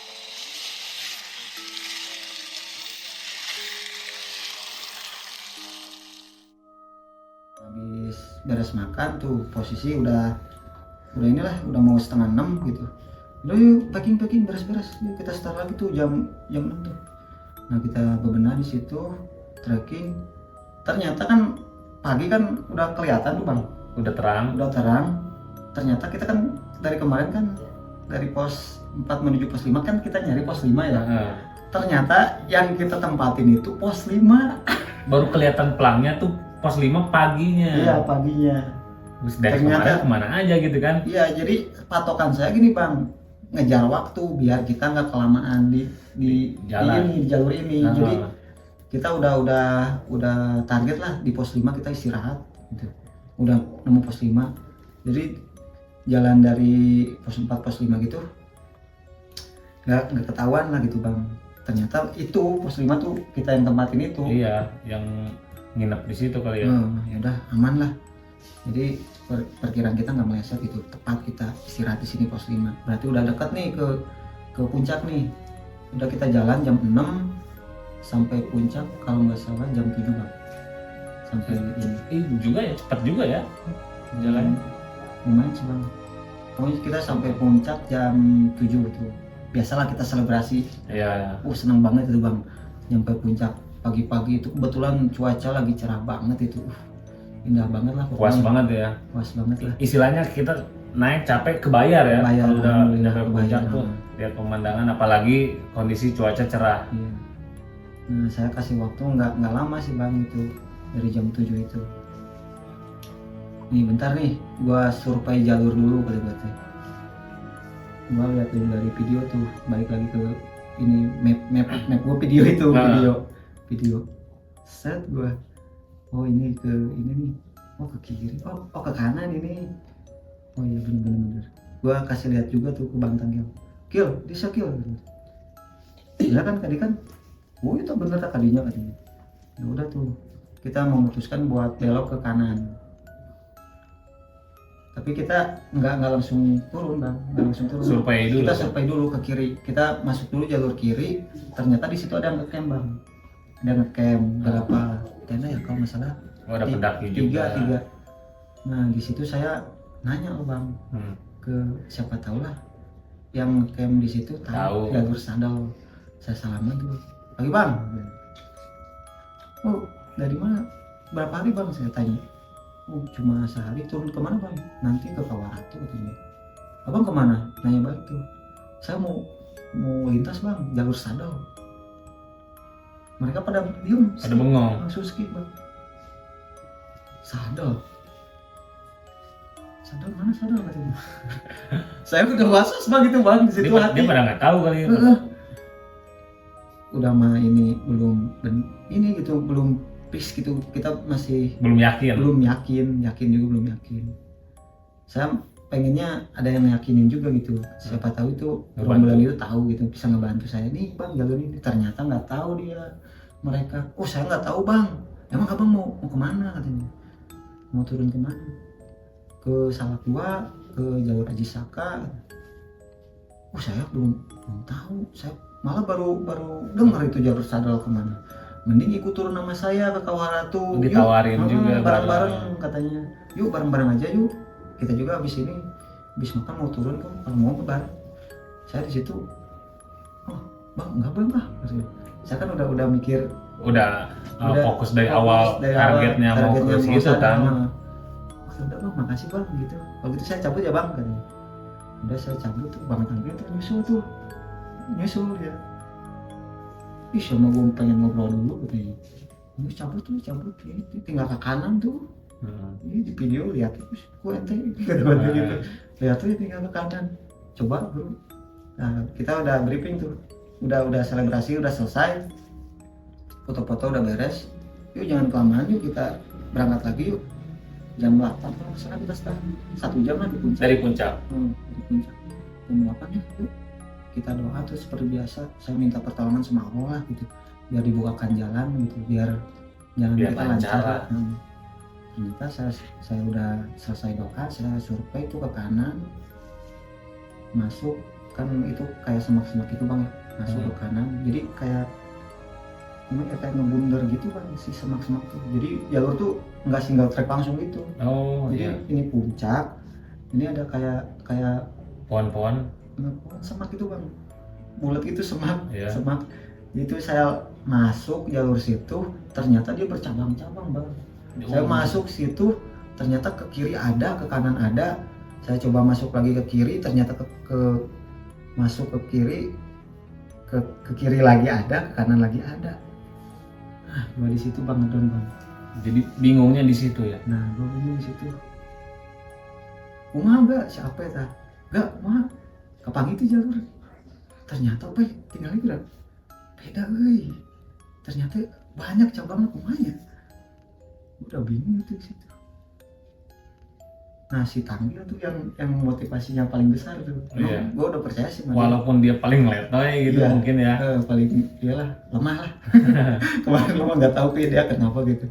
Habis beres makan tuh posisi udah mau 5:30 gitu. Udah yuk packing beres-beres, yuk kita start lagi tuh jam 6 tuh. Nah kita bebenah di situ, trekking. Ternyata kan pagi kan udah kelihatan tuh bang, udah terang. Ternyata kita kan dari kemarin kan dari pos 4 menuju pos 5 kan kita nyari pos 5 ya. Ternyata yang kita tempatin itu pos 5. Baru kelihatan pelangnya tuh pos 5 paginya. Iya paginya. Terus dari kemarin kemana aja gitu kan? Iya, jadi patokan saya gini bang, ngejar waktu biar kita nggak kelamaan di jalur ini. Jadi kita udah target lah di pos 5 kita istirahat gitu. Udah nemu pos 5. Jadi jalan dari pos 4 pos 5 gitu nggak ketahuan lah gitu bang. Ternyata itu pos 5 tuh kita yang tempatin itu. Iya, yang nginep di situ kali ya. Ya udah aman lah. Jadi perkiraan kita nggak meleset gitu. Tepat kita istirahat di sini pos 5. Berarti udah dekat nih ke puncak nih. Udah kita jalan jam 6 sampai puncak kalau nggak salah jam 7 bang. Sampai ini. Juga ya, cepat juga ya jalannya. Lumayan sih bang. Pokoknya kita sampai puncak jam 7 gitu. Biasalah kita selebrasi. Iya. Seneng banget itu bang. Nyampe puncak pagi-pagi itu kebetulan cuaca lagi cerah banget itu. Indah banget lah. Puas banget ya. Puas banget lah. Istilahnya kita naik capek kebayar ya. Kebayar, Kalau udah alhamdulillah, nyampe puncak tuh lihat pemandangan, apalagi kondisi cuaca cerah. Iya. Nah, saya kasih waktu nggak lama sih bang itu dari jam 7 itu. Nih bentar nih, gua survei jalur dulu kali buat saya. Gua lihat dulu dari video tuh, balik lagi ke ini map gua video itu video. Set gua. Oh ini ke ini nih. Oh ke kiri. Oh ke kanan ini. Oh iya bener. Gua kasih lihat juga tuh ke Bang Tanggil. Kil, bisa Kil. Ya kan tadi kan. Oh itu bener tak tadinya katanya. Ya udah tuh. Kita memutuskan buat belok ke kanan. Tapi kita nggak langsung turun bang, nggak langsung turun. Survei dulu. Kita survei dulu ke kiri. Kita masuk dulu jalur kiri. Ternyata di situ ada ngecamp bang. Ada ngecamp berapa tenda ya kalau masalah. Oh, ada pendaki juga. Tiga. Nah di situ saya nanya loh bang ke siapa tahu lah yang ngecamp di situ tahu jalur sandal. Saya salaman tuh. Pagi bang. Oh dari mana? Berapa hari bang? Saya tanya. Oh cuma sehari. Turun kemana bang? Nanti ke Kawaratu katanya. Abang kemana? Nanya balik tuh. Saya mau lintas bang, jalur sadal. Mereka pada diem. Pada bengong. Langsung skip bang. Sadal mana sadal katanya. Saya udah was-was bang itu bang di situ hati. Dia pada nggak tahu kali itu. Udah mah ini belum fix gitu, kita masih belum yakin juga belum yakin. Saya pengennya ada yang yakinin juga gitu, siapa tahu itu rombongan itu tahu gitu bisa ngebantu saya nih bang jalur ini. Ternyata nggak tahu dia mereka. Oh saya nggak tahu bang, emang abang mau kemana katanya, mau turun kemana, ke Salakua, ke jalur Aji Saka. Oh saya belum tahu, saya malah baru dengar itu jalur sadal kemana. Mending ikut turun sama saya ke Kawaratu. Ditawarin juga bareng-bareng katanya. Yuk bareng-bareng aja yuk. Kita juga habis makan mau turun kok. Kalau mau bareng. Saya di situ. Oh bang enggak bang. Saya kan udah mikir. Udah fokus dari awal targetnya mau ke situ kan. Udah bang makasih bang gitu. Kalau gitu saya cabut ya bang katanya. Udah saya cabut tuh bang Tanggil tuh nyusul ya. Ih sama gue pengen ngobrol dulu katanya. Ini cabut ini tinggal ke kanan tuh. Ini di video lihat terus gue ente kata-kata gitu. Lihat tuh tinggal ke kanan. Coba bro. Nah kita udah briefing tuh. Udah selebrasi udah selesai. Foto-foto udah beres. Yuk jangan kelamaan yuk kita berangkat lagi yuk. Jam 8 kalau misalnya kita start 1 jam lah di puncak. Dari puncak. Dari puncak. Jam 8 yuk. Kita doa tuh seperti biasa. Saya minta pertolongan sama Allah gitu biar dibukakan jalan gitu, biar jalan kita lancar. Ternyata saya udah selesai doa, saya survei tuh ke kanan, masuk kan itu kayak semak-semak itu bang ya, masuk ke kanan. Jadi kayak ngebundar gitu kan si semak-semak tuh. Jadi jalur tuh nggak single track langsung gitu. Jadi ini puncak, ini ada kayak pohon-pohon semak itu bang, bulat gitu semak. Itu saya masuk jalur situ, ternyata dia bercabang-cabang bang. Saya masuk situ, ternyata ke kiri ada, ke kanan ada. Saya coba masuk lagi ke kiri, ternyata masuk ke kiri, ke kiri lagi ada, ke kanan lagi ada. Nah, gua di situ bang ngedon bang. Jadi bingungnya di situ ya. Nah, gua bingung di situ. Mau nggak siapa ya? Nggak mau. Kapan itu jalur? Ternyata tinggal lagi berapa? Beda ternyata banyak cabangnya kumanya. Udah bingung itu di situ. Nah si Tanggil tuh yang motivasinya paling besar tuh. Iya. Gue udah percaya sih sama dia. Walaupun dia paling letoy gitu Iya. mungkin ya. Paling iyalah lemah lah. Kemarin gue nggak tahu dia kenapa gitu.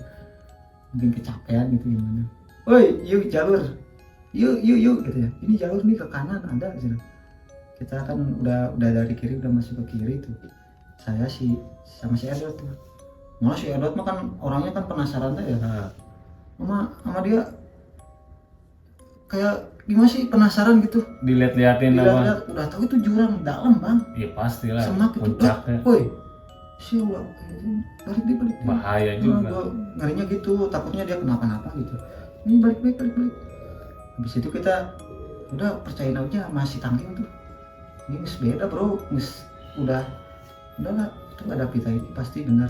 Mungkin kecapean gitu gimana. Woi, yuk jalur. Yuk gitu ya. Ini jalur nih ke kanan ada gitu. Kita kan udah dari kiri udah masuk ke kiri tuh. Saya sama si Edward tuh. Malah si Edward mah kan orangnya kan penasaran tuh ya. Sama dia kayak gimana sih penasaran gitu. Dilihat-liatin apa? Udah tahu itu jurang dalam bang. Iya pastilah. Semak itu. Puncaknya. Woi, siapa? Balik. Bahaya juga. Gua ngerinya gitu, takutnya dia kenapa-napa gitu. Ini balik. Habis itu kita udah percayain aja sama si Tanggil tuh. Ini beda bro, udahlah itu nggak ada pita ini pasti benar.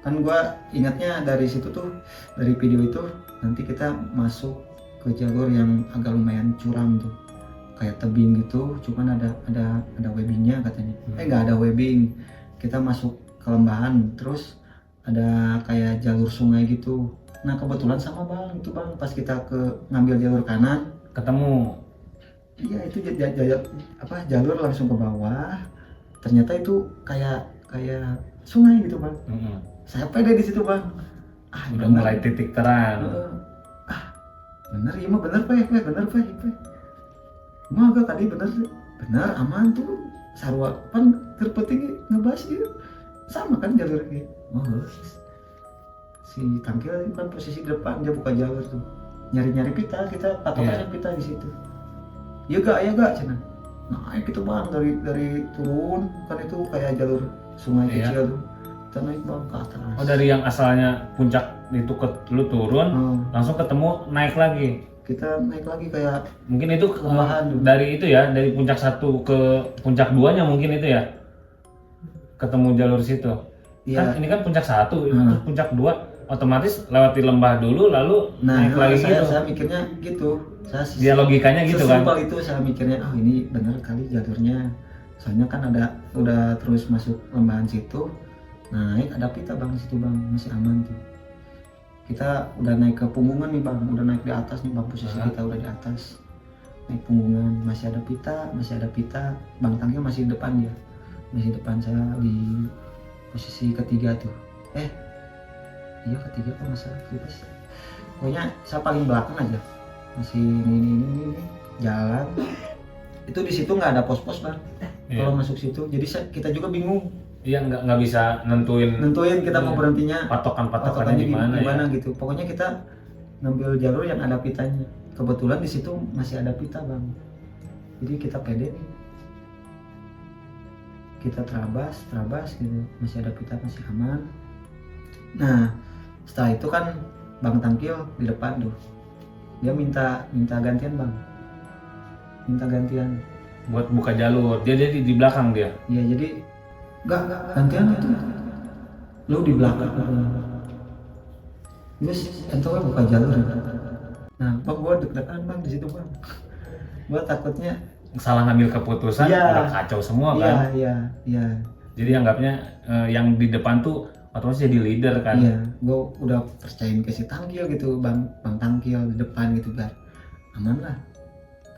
Kan gua ingatnya dari situ tuh, dari video itu nanti kita masuk ke jalur yang agak lumayan curam tuh, kayak tebing gitu, cuman ada webbingnya katanya. Nggak ada webbing, kita masuk ke lembahan, terus ada kayak jalur sungai gitu. Nah kebetulan sama bang itu bang, pas kita ngambil jalur kanan ketemu. Iya itu jalur langsung ke bawah, ternyata itu kayak sungai gitu bang. Saya pede di situ bang. Udah mulai titik terang. Bener iya mah bener pe. Mah agak tadi bener aman tuh. Sarua pan terpenting ngebahas gitu. Sama kan jalurnya. Si Tanggil kan posisi depan dia buka jalur tuh. Nyari pita, kita patokannya pita di situ. Ya gak cina. Naik itu bang dari turun kan itu kayak jalur sungai kecil tuh. Kita naik bang ke atas. Oh dari yang asalnya puncak itu lu turun, langsung ketemu naik lagi. Kita naik lagi kayak mungkin itu dari itu ya, dari puncak 1 ke puncak 2-nya mungkin itu ya. Ketemu jalur situ. Kan ini kan puncak 1, terus puncak 2 otomatis lewati lembah dulu lalu naik lagi gitu. Saya mikirnya gitu. Dia logikanya gitu kan. Sesimpel itu saya mikirnya ini bener kali jalurnya. Soalnya kan udah terus masuk lembahan situ. Naik ada pita bang di situ bang, masih aman tuh. Kita udah naik ke punggungan nih bang, udah naik di atas nih bang, posisi kita udah di atas. Naik punggungan, masih ada pita. Bang Tanggil masih di depan dia. Masih depan saya di posisi ketiga tuh. Iya ketiga apa masalah sih. Pokoknya saya paling belakang aja. Masih ini jalan. Itu di situ nggak ada pos-pos bang. Kalau masuk situ, jadi kita juga bingung. Iya nggak bisa nentuin kita mau berhentinya patokannya gimana ya. gitu. Pokoknya kita ngambil jalur yang ada pitanya. Kebetulan di situ masih ada pita bang. Jadi kita pede nih. Kita terabas gitu. Masih ada pita, masih aman. Nah setelah itu kan Bang Tanggil di depan tuh. Dia minta gantian bang. Minta gantian. Buat buka jalur. Dia jadi di belakang dia. Iya jadi Enggak, gantian itu. Lu di belakang. Terus entah buka jalur. Nah, bang gua deg-degan bang di situ bang. Gua takutnya salah ngambil keputusan, udah kacau semua kan. Iya. Jadi anggapnya yang di depan tuh otomatis jadi leader kan. Iya, gua udah percayain ke si Tanggil gitu, bang Tanggil di depan gitu biar aman lah.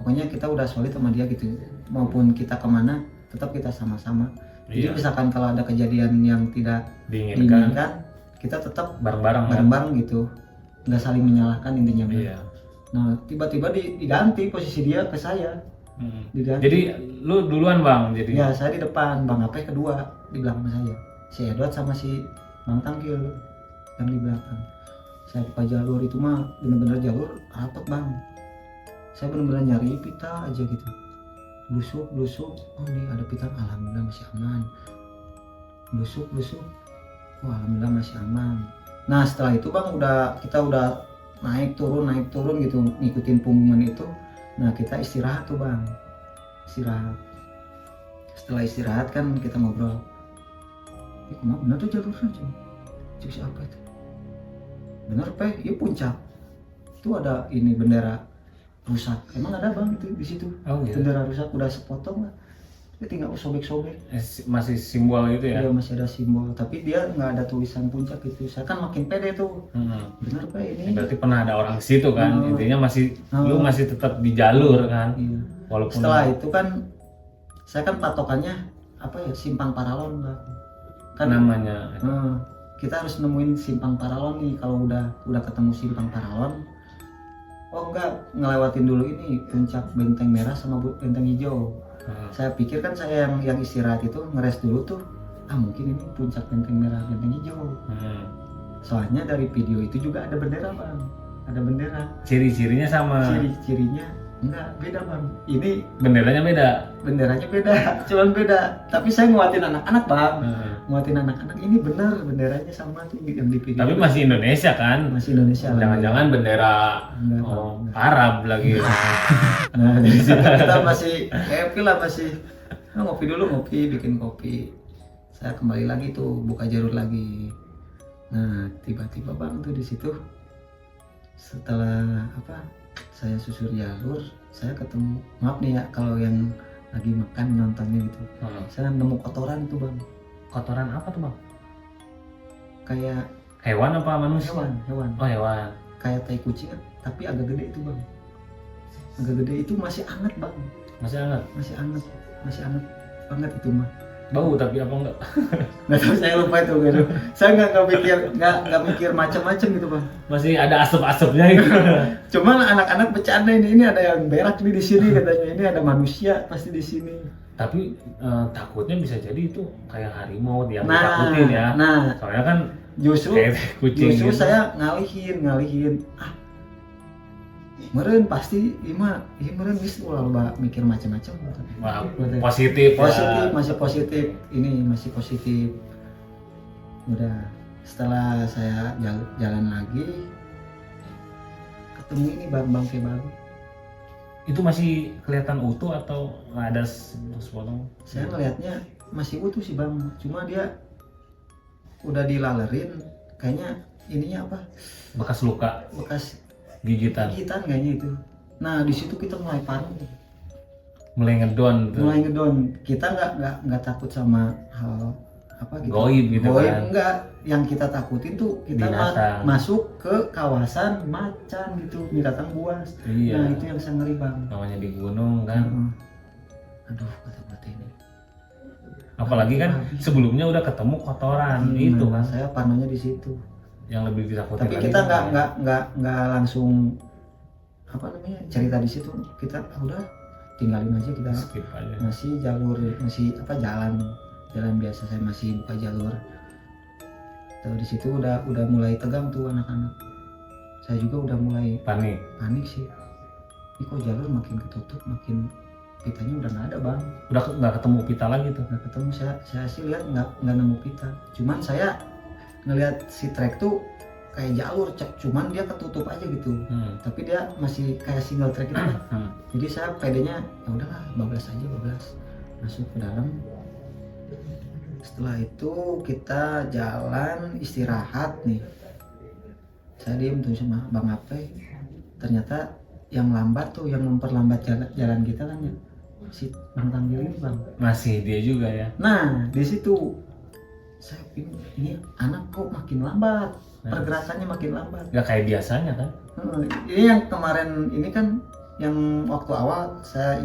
Pokoknya kita udah solid sama dia gitu. Maupun kita kemana, tetap kita sama-sama. Jadi misalkan kalau ada kejadian yang tidak diinginkan, kita tetap bareng-bareng gitu, nggak saling menyalahkan intinya. Nah tiba-tiba diganti posisi dia ke saya. Diganti. Jadi lu duluan bang jadi? Ya saya di depan, bang Ape kedua di belakang saya. Si Edward sama si Bang Tanggil yang di belakang. Saya buka jalur itu mah bener-bener jalur rapat bang. Saya bener-bener nyari pita aja gitu. Blusuk, oh ini ada pita, alhamdulillah masih aman. Blusuk, oh alhamdulillah masih aman. Nah setelah itu bang kita udah naik turun gitu, ngikutin punggungan itu. Nah kita istirahat tuh bang, Setelah istirahat kan kita ngobrol. Kemana bener tuh jalurnya cik siapa itu? Bener pe, iya puncak. Itu ada ini bendera rusak. Emang ada bang itu di situ? Oh, iya. Bendera rusak udah sepotong lah. dia tinggal sobek-sobek. Masih simbol gitu ya? Dia masih ada simbol, tapi dia nggak ada tulisan puncak gitu. Saya kan makin pede tuh. Bener Pak ini? Berarti pernah ada orang di situ kan? Intinya masih lu masih tetap di jalur kan? Iya. Walaupun setelah itu kan saya kan patokannya apa ya, simpang paralon Bang. Kan namanya kita harus nemuin simpang paralon nih. Kalau udah ketemu simpang paralon, oh enggak, ngelewatin dulu ini puncak Benteng Merah sama Benteng Hijau. Saya pikir kan saya yang istirahat itu ngeres dulu tuh, mungkin ini puncak Benteng Merah Benteng Hijau. Soalnya dari video itu juga ada bendera Bang, ada bendera. Ciri-cirinya sama? Ciri-cirinya enggak, beda Bang. Ini benderanya beda? Benderanya beda, cuman beda. Tapi saya nguatin anak-anak Bang, nguatin anak-anak, ini benar benderanya sama tuh yang di video. Tapi masih Indonesia kan? Masih Indonesia. Jangan-jangan bendera Arab lagi. Nah dari situ kita masih happy lah, masih ngopi dulu, bikin kopi. Saya kembali lagi tuh buka jalur lagi. Nah tiba-tiba Bang tuh di situ setelah saya susur jalur, saya ketemu, maaf nih ya kalau yang lagi makan nontonnya gitu, saya nemu kotoran tuh Bang. Kotoran apa tuh Bang? Kayak hewan apa manusia? Hewan. Oh hewan. Kayak tai kucing tapi agak gede itu Bang. Agak gede itu masih anget Bang. Masih anget banget itu mah. Bau tapi apa enggak? Nggak tahu, saya lupa itu gitu. Saya nggak mikir macam-macam gitu Bang. Masih ada asap-asapnya gitu. Cuman anak-anak bercanda, ini ada yang berak nih di sini katanya, ini ada manusia pasti di sini. Tapi takutnya bisa jadi itu kayak harimau yang ditakutin ya. Nah, soalnya kan justru kucing gitu. Saya ngalihin. Meren pasti meren bisa ulah mikir macam-macam. Positif, masih positif. Ini masih positif. Udah, setelah saya jalan lagi ketemu ini bangke baru. Itu masih kelihatan utuh atau ada sepotong? Saya ngelihatnya masih utuh sih Bang, cuma dia udah dilalerin, kayaknya ininya apa? Bekas luka, bekas gigitan kayaknya itu. Nah di situ kita mulai panik, mulai ngedon. Kita nggak takut sama hal apa gitu, goib gitu kan? Enggak, yang kita takutin tuh kita masuk ke kawasan macan gitu, binatang buas. Iya. Nah itu yang saya ngeri Bang, namanya di gunung kan. Aduh kata ini, apalagi kan sebelumnya udah ketemu kotoran itu kan. Saya parnonya di situ yang lebih ditakutin. Tapi kita nggak langsung cerita di situ. Kita udah tinggalin aja, kita skip aja. Masih jalur, jalan biasa, saya masih buka jalur. Tahu di situ udah mulai tegang tuh anak-anak. Saya juga udah mulai panik sih. Ini kok jalur makin ketutup, makin pitanya udah nggak ada Bang. Udah nggak ketemu pita lagi tuh? Nggak ketemu. Saya sih lihat nggak nemu pita. Cuman saya ngelihat si trek tuh kayak jalur, cuman dia ketutup aja gitu. Tapi dia masih kayak single track gitu kan. Jadi saya pedenya ya udahlah, bablas masuk ke dalam. Setelah itu kita jalan istirahat nih. Saya diem tuh sama Bang Ape. Ternyata yang lambat tuh, yang memperlambat jalan kita kan ya si Bang Tanggil ini Bang. Masih dia juga ya. Nah di situ saya bingung, ini anak kok makin lambat, pergerakannya makin lambat. Gak kayak biasanya kan? Ini yang kemarin ini kan, yang waktu awal saya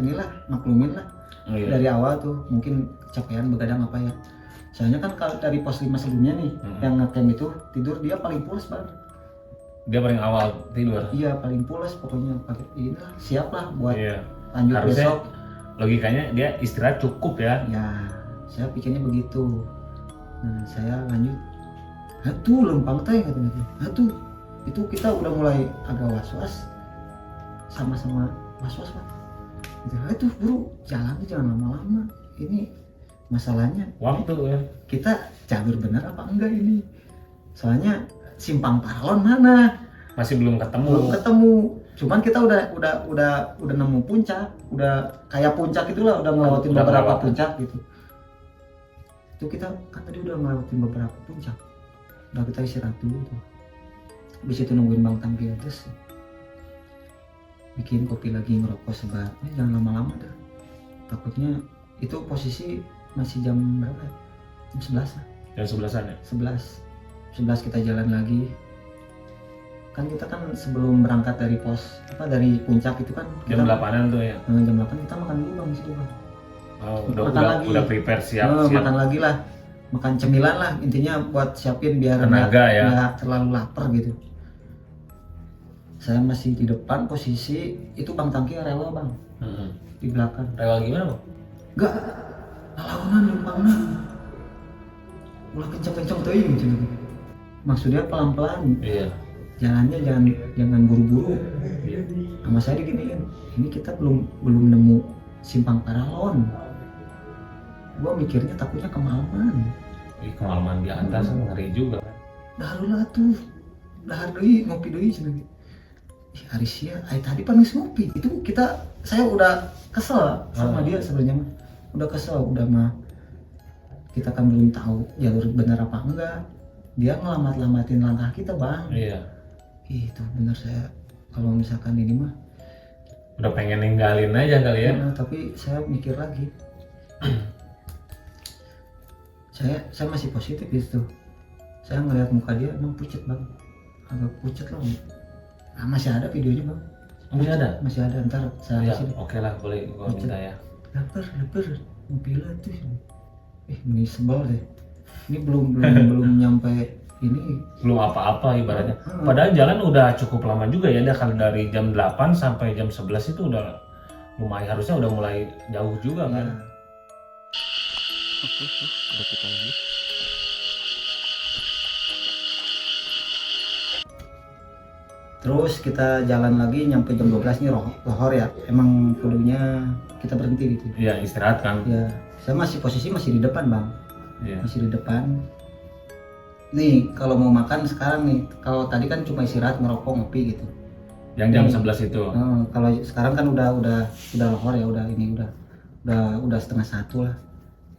maklumin lah. Dari awal tuh mungkin kecapean begadang apa ya. Soalnya kan kalau dari pos 5 sebelumnya nih, yang ngecamp itu tidur dia paling pulas Bang. Dia paling awal tidur? Iya paling pulas pokoknya, inilah siap lah buat lanjut harusnya besok. Logikanya dia istirahat cukup ya? Ya, saya pikirnya begitu. Nah saya lanjut, lempang teh katanya, itu kita udah mulai agak was-was, sama-sama was-was Pak. Itu buru jalan jangan lama-lama, ini masalahnya waktu ya, kita jalur benar apa enggak ini, soalnya simpang paralon mana masih belum ketemu, cuman kita udah nemu puncak, udah kayak puncak itulah, udah ngelewatin beberapa puncak gitu. Itu kita kan tadi udah ngelewatin beberapa puncak, udah kita istirahat dulu tuh. Habis itu nungguin Bang Tampil terus bikin kopi lagi, ngerokok sebat. Jangan lama-lama dah, takutnya Itu posisi masih jam berapa? Jam 11 lah. Jam 11-an ya? 11 kita jalan lagi. Kan kita kan sebelum berangkat dari dari puncak itu kan Jam 8-an tuh ya? jam 8 kita makan dulu bang di situ bang. Oh, Makan lagi. udah prepare siap. Makan lagi lah, makan cemilan lah intinya buat siapin biar tenaga ya, nggak terlalu lapar gitu. Saya masih di depan posisi itu bang, tangki rela bang, di belakang. Rewel gimana bang? Enggak, lawanan lempangnya ulah kenceng-kenceng teuing gitu. Maksudnya pelan-pelan. Iya. Jalannya jangan buru-buru. Iya. Sama saya diginiin, ini kita belum nemu simpang paralon. Gua mikirnya takutnya kemalaman. Kemalaman di atas ngeri juga kan. Dahareula tuh. Dahar deui ngopi deui cenah. Arisia, tadi paling ngopi. Itu saya udah kesel sama dia sebenarnya mah. Udah kesel, udah mah. Kita kan belum tahu jalur benar apa enggak. Dia ngelamat-lamatin langkah kita, Bang. Iya. Itu bener, saya kalau misalkan ini mah udah pengen ninggalin aja kali ya. Tapi saya mikir lagi. saya masih positif gitu. Saya ngeliat muka dia emang pucet bang, agak pucet lah. Masih ada videonya bang. Masih ada? Masih ada, ntar saya Ya, kasih. oke lah, boleh gua minta ya. Leper mobil tuh. Ini sebel deh. Ini belum nyampe ini. Belum apa-apa ibaratnya. Padahal jalan udah cukup lama juga ya, kalau dari jam 8 sampai jam 11 itu udah lumayan, harusnya udah mulai jauh juga kan. Oke, udah kita lanjut. Terus kita jalan lagi nyampe jam 12 nih lohor ya. Emang kudunya kita berhenti gitu. Iya, istirahat kan. Ya, saya posisi masih di depan bang. Iya. Masih di depan. Nih kalau mau makan sekarang nih, kalau tadi kan cuma istirahat ngerokok ngopi gitu. Yang jam 11 itu. Kalau sekarang kan udah lohor ya, udah 1:30 lah.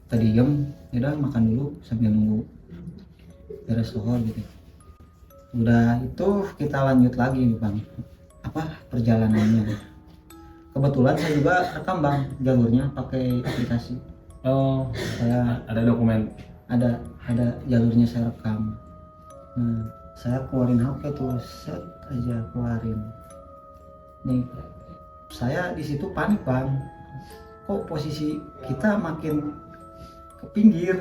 Tadi diem, ya udah makan dulu sambil nunggu beres lohor gitu. Udah itu kita lanjut lagi nih bang, perjalanannya. Kebetulan saya juga rekam bang jalurnya pakai aplikasi. Oh, ada dokumen. Ada jalurnya saya rekam. Nah, saya keluarin HP tuh, set aja keluarin. Nih, saya di situ panik bang. Kok posisi kita makin ke pinggir,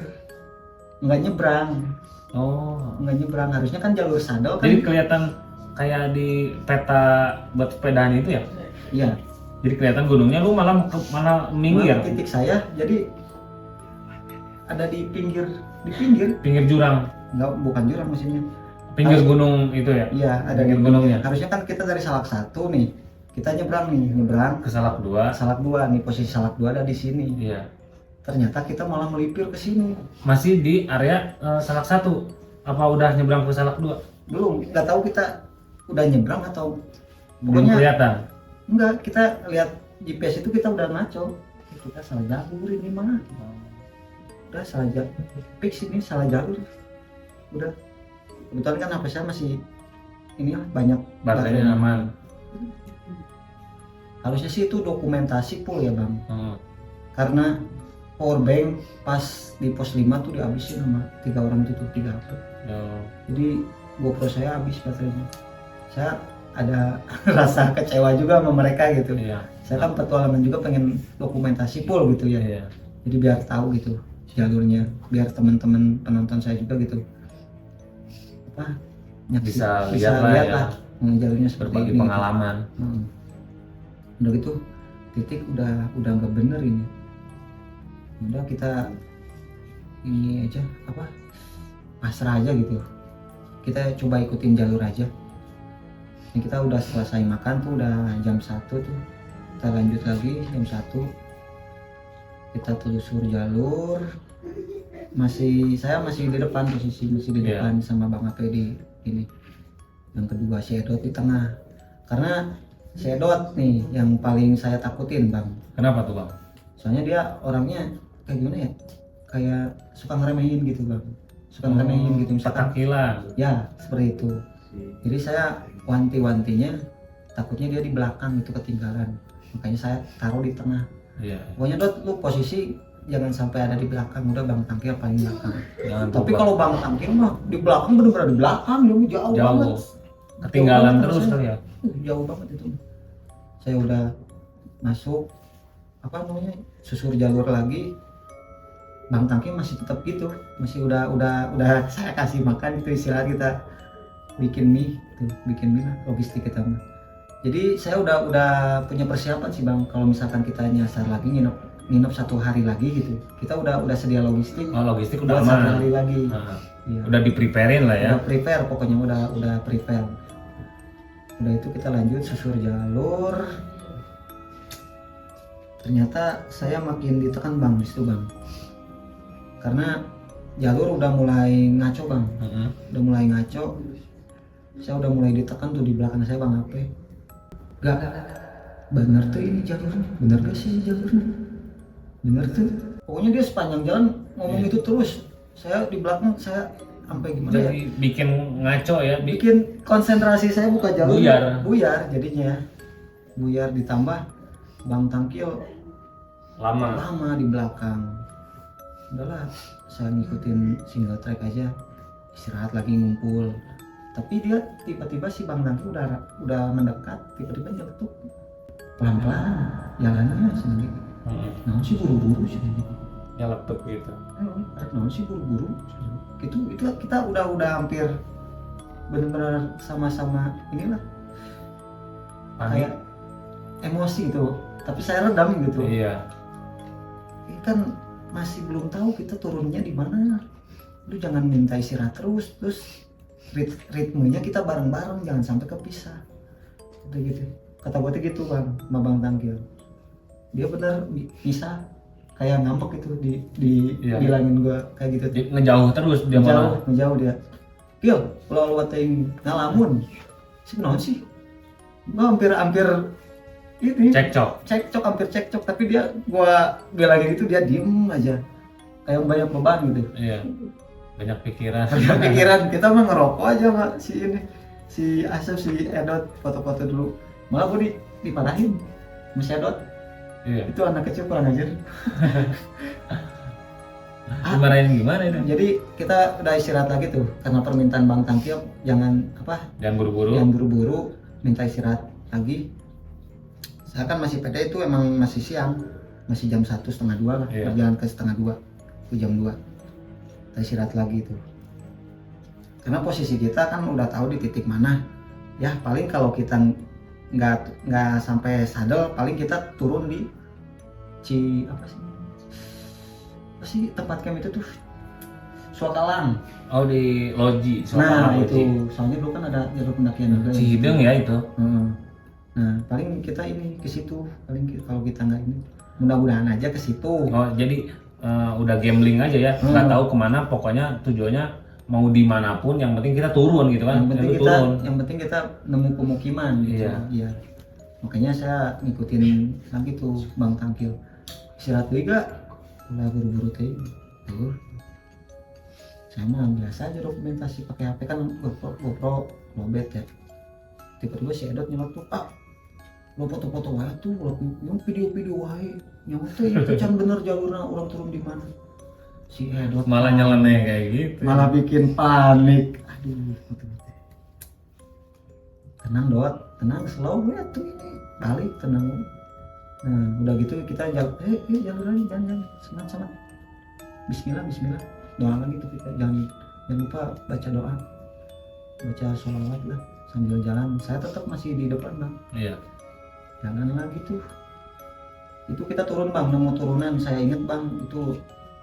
nggak nyebrang. Nggak nyebrang, harusnya kan jalur sadel kan. Jadi kelihatan kayak di peta buat sepedaan itu ya? Iya. Jadi kelihatan gunungnya, lu malah minggir. Titik saya jadi ada di pinggir jurang. Enggak, bukan jurang maksudnya. Pinggir gunung itu ya? Iya, ada di gunungnya. Harusnya kan kita dari Salak 1 nih. Kita nyebrang ke Salak 2. Salak 2 nih, posisi Salak 2 ada di sini. Iya. Ternyata kita malah melipir ke sini. Masih di area Salak 1. Apa udah nyebrang ke Salak 2? Belum, nggak tahu kita udah nyebrang atau belum kelihatan. Enggak, kita lihat GPS itu kita udah ngaco. Kita salah jalur ini mah. Udah salah jalur. Fix ini salah jalur. Udah. Kebetulan kan HP saya masih ini lah, banyak baterainya aman. Harusnya sih itu dokumentasi full ya bang. Karena power bank pas di pos 5 tuh dihabisin sama 3 orang itu tuh, 3 HP. Jadi GoPro saya habis baterainya. Saya ada rasa kecewa juga sama mereka gitu. Iya. Saya kan petualangan juga pengen dokumentasi full gitu ya. Iya. Jadi biar tahu gitu jalurnya, biar teman-teman penonton saya juga gitu bisa lihat lah jalurnya seperti berbagi ini pengalaman gitu. Udah gitu titik udah nggak bener ini, udah kita ini aja pasrah aja gitu, kita coba ikutin jalur aja. Ini kita udah selesai makan tuh, udah jam 1 tuh, kita lanjut lagi jam 1, kita telusur jalur. Saya masih di depan, posisi masih di depan sama Bang Ape di ini. Yang kedua Sedot di tengah. Karena Sedot nih yang paling saya takutin bang. Kenapa tuh bang? Soalnya dia orangnya kayak gimana ya? Kayak suka ngeremehin gitu bang. Suka ngeremehin gitu misalkan. Takilan. Ya seperti itu. Jadi saya wanti-wantinya takutnya dia di belakang itu ketinggalan. Makanya saya taruh di tengah. Iya. Pokoknya Dot lu posisi jangan sampai ada di belakang, udah Bang Tangkil paling belakang. Jangan Tapi lupa. kalau Bang Tangkil mah di belakang bener-bener di belakang, dia mah jauh banget. Ketinggalan Jauh banget terus saya. kali ya. Jauh banget itu. Saya udah masuk apa namanya susur jalur lagi, Bang Tangkil masih tetap gitu, masih udah saya kasih makan itu istirahat, kita bikin mie lah logistik kita mah. Jadi saya udah punya persiapan sih Bang, kalau misalkan kita nyasar lagi nginep 1 hari lagi gitu, kita udah sedia logistik. Oh, logistik udah buat 1 aman. hari lagi. Nah, Iya. udah di-preparein lah ya. Udah prepare, pokoknya udah prepare. Udah itu kita lanjut susur jalur. Ternyata saya makin ditekan Bang di situ Bang, karena jalur udah mulai ngaco Bang, udah mulai ngaco. Saya udah mulai ditekan tuh di belakang saya Bang HP. Gak bener tuh ini jalurnya, bener gak sih jalurnya, bener tuh. Pokoknya dia sepanjang jalan ngomong itu terus. Saya di belakang saya sampai gimana ya? Jadi bikin ngaco ya. Bikin konsentrasi saya buka jalur Buyar. jadinya. Buyar ditambah Bang Tangkil lama di belakang. Udahlah, saya ngikutin single track aja, istirahat lagi ngumpul. Tapi dia tiba-tiba si Bang Tangkil udah mendekat, tiba-tiba nyeletuk pelan-pelan jalannya sendiri. Nah sih buru-buru sih. Nyeletuk gitu. Nah sih buru-buru. Itu kita udah hampir benar-benar sama-sama inilah kayak emosi itu, tapi saya redam gitu. Iya. Ini kan masih belum tahu kita turunnya di mana. Lu jangan minta istirahat terus ritmenya kita bareng-bareng, jangan sampai kepisah. Udah gitu. Kata gue gitu Bang, sama Bang Tangkil. Dia benar bisa kayak ngambek itu bilangin gue kayak gitu. Ngejauh terus dia malah. Ngejauh dia. Kil, kalau lu ting ngalamun. Sebenarnya sih gua hampir ini cekcok hampir cekcok, tapi gua bilangin itu dia diem aja. Kayak banyak beban gitu. Iya. Banyak pikiran. Kita mah ngerokok aja Mak, si Asep, si Edot foto-foto dulu. Malah gua dipadahin sama si Edot. Iya. Itu anak kecil kurang ajar. Dimarahin gimana itu? Jadi kita udah istirahat lagi tuh karena permintaan Bang Tangkil jangan buru-buru, minta istirahat lagi. Saya kan masih PD itu emang masih siang, masih jam 1:30 lah, berjalan ke 1:30 ke jam 2. Kita istirahat lagi tuh. Karena posisi kita kan udah tahu di titik mana. Ya paling kalau kita nggak sampai sadel, paling kita turun di apa sih tempat camp itu tuh, Suakalang. Oh, di loji. Nah itu soalnya dulu kan ada jalur pendakian juga. Cihideng ya itu. Nah paling kita ini ke situ, kalau kita nggak ini, mudah-mudahan aja ke situ. Oh jadi udah gambling aja ya, nggak tahu kemana, pokoknya tujuannya mau dimanapun, yang penting kita turun gitu kan. Yang penting kita nemu pemukiman gitu. Iya. Makanya saya ngikutin lagi tuh Bang Tangkil. Istirahat juga, udah buru-buru teh. Sama biasa aja dokumentasi pakai HP kan, GoPro lobet ya. Tiba-tiba si Edot nyelot tuh, lo foto-foto wae tuh, lo video-video wae. Nyawa tuh itu can bener jalurnya orang turun di mana. Si Edot malah nyeleneh kayak gitu. Malah bikin panik. Aduh, tenang Dot, tenang, slow ya tuh ini. Balik tenang. Nah, udah gitu kita jalur lagi, jangan semangat. Bismillah. Doa lagi tuh kita, jangan lupa baca doa. Baca sholawat lah sambil jalan. Saya tetap masih di depan Bang. Iya. Jalan lagi tuh. Itu kita turun Bang, nemu turunan. Saya inget Bang, itu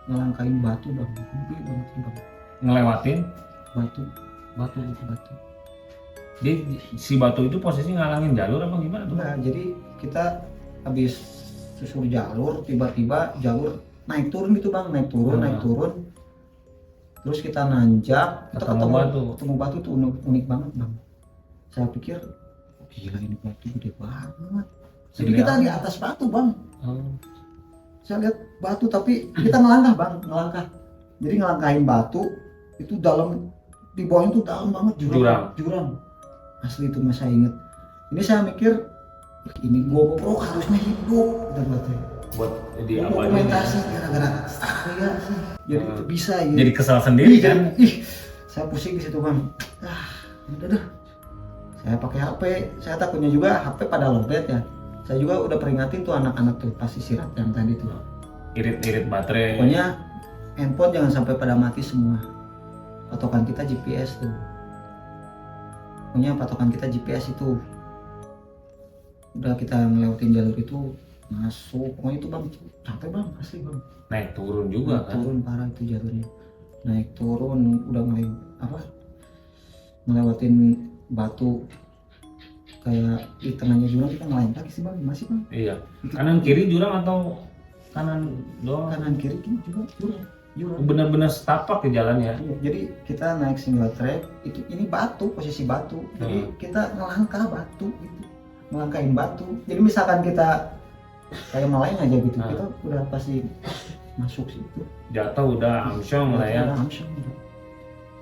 ngelangkain batu Bang. Gede banget Bang. Ngelewatin batu. Jadi si batu itu posisi ngalangin jalur apa gimana tuh? Nah, jadi kita habis susur jalur, tiba-tiba jalur naik turun gitu Bang, naik turun. Terus kita nanjak, kita ketemu batu tuh unik banget Bang. Saya pikir, gila ini batu gede banget. Jadi kita di atas batu Bang. Saya lihat batu tapi kita ngelangkah. Jadi ngelangkahin batu itu dalam, di bawahnya tuh dalam banget, jurang. Asli itu masih inget. Ini saya mikir, ini GoPro harusnya hidup, buat di abadi. Dokumentasi gara-gara saya sih. Jadi itu bisa ya. Jadi kesal sendiri kan? Saya pusing di situ bang. Udah dah. Saya pakai HP. Saya takutnya juga HP pada lowbat ya. Saya juga udah peringatin tuh anak-anak tuh pas istirahat yang tadi tuh. Irit-irit baterai. Pokoknya handphone jangan sampai pada mati semua. Patokan kita GPS tuh. Pokoknya patokan kita GPS itu. Udah kita ngelewatin jalur itu masuk. Pokoknya itu bang capek bang asli bang. Naik turun juga Naik kan? turun parah itu jalurnya. Naik turun udah mulai ngelewatin batu kayak di tengahnya jurang kita ngelain lagi sih bang masih bang. Iya. Kanan kiri jurang atau kanan doang? Kanan kiri juga jurang. Benar-benar setapak ke jalannya. Iya, jadi kita naik single track itu ini batu posisi batu. Jadi kita ngelangkah batu gitu. Ngelangkahin batu. Jadi misalkan kita kayak melayang aja gitu, kita udah pasti masuk situ. Jatuh udah amsyong lah ya. Udah amsyong.